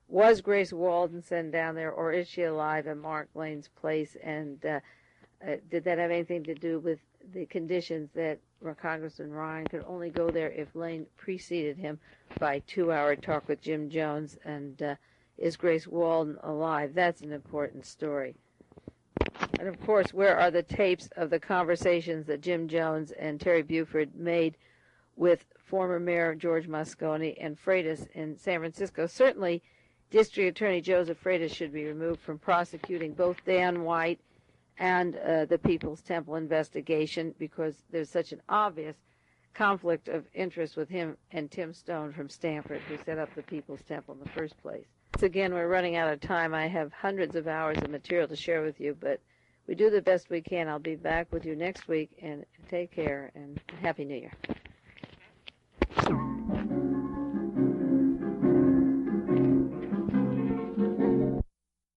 Was Grace Walden sent down there, or is she alive in Mark Lane's place? And did that have anything to do with the conditions that Congressman Ryan could only go there if Lane preceded him by a 2-hour talk with Jim Jones? And is Grace Walden alive? That's an important story. And, of course, where are the tapes of the conversations that Jim Jones and Terri Buford made with former Mayor George Moscone and Freitas in San Francisco? Certainly, District Attorney Joseph Freitas should be removed from prosecuting both Dan White and the People's Temple investigation, because there's such an obvious conflict of interest with him and Tim Stone from Stanford, who set up the People's Temple in the first place. Once again, we're running out of time. I have hundreds of hours of material to share with you, but we do the best we can. I'll be back with you next week, and take care, and Happy New Year.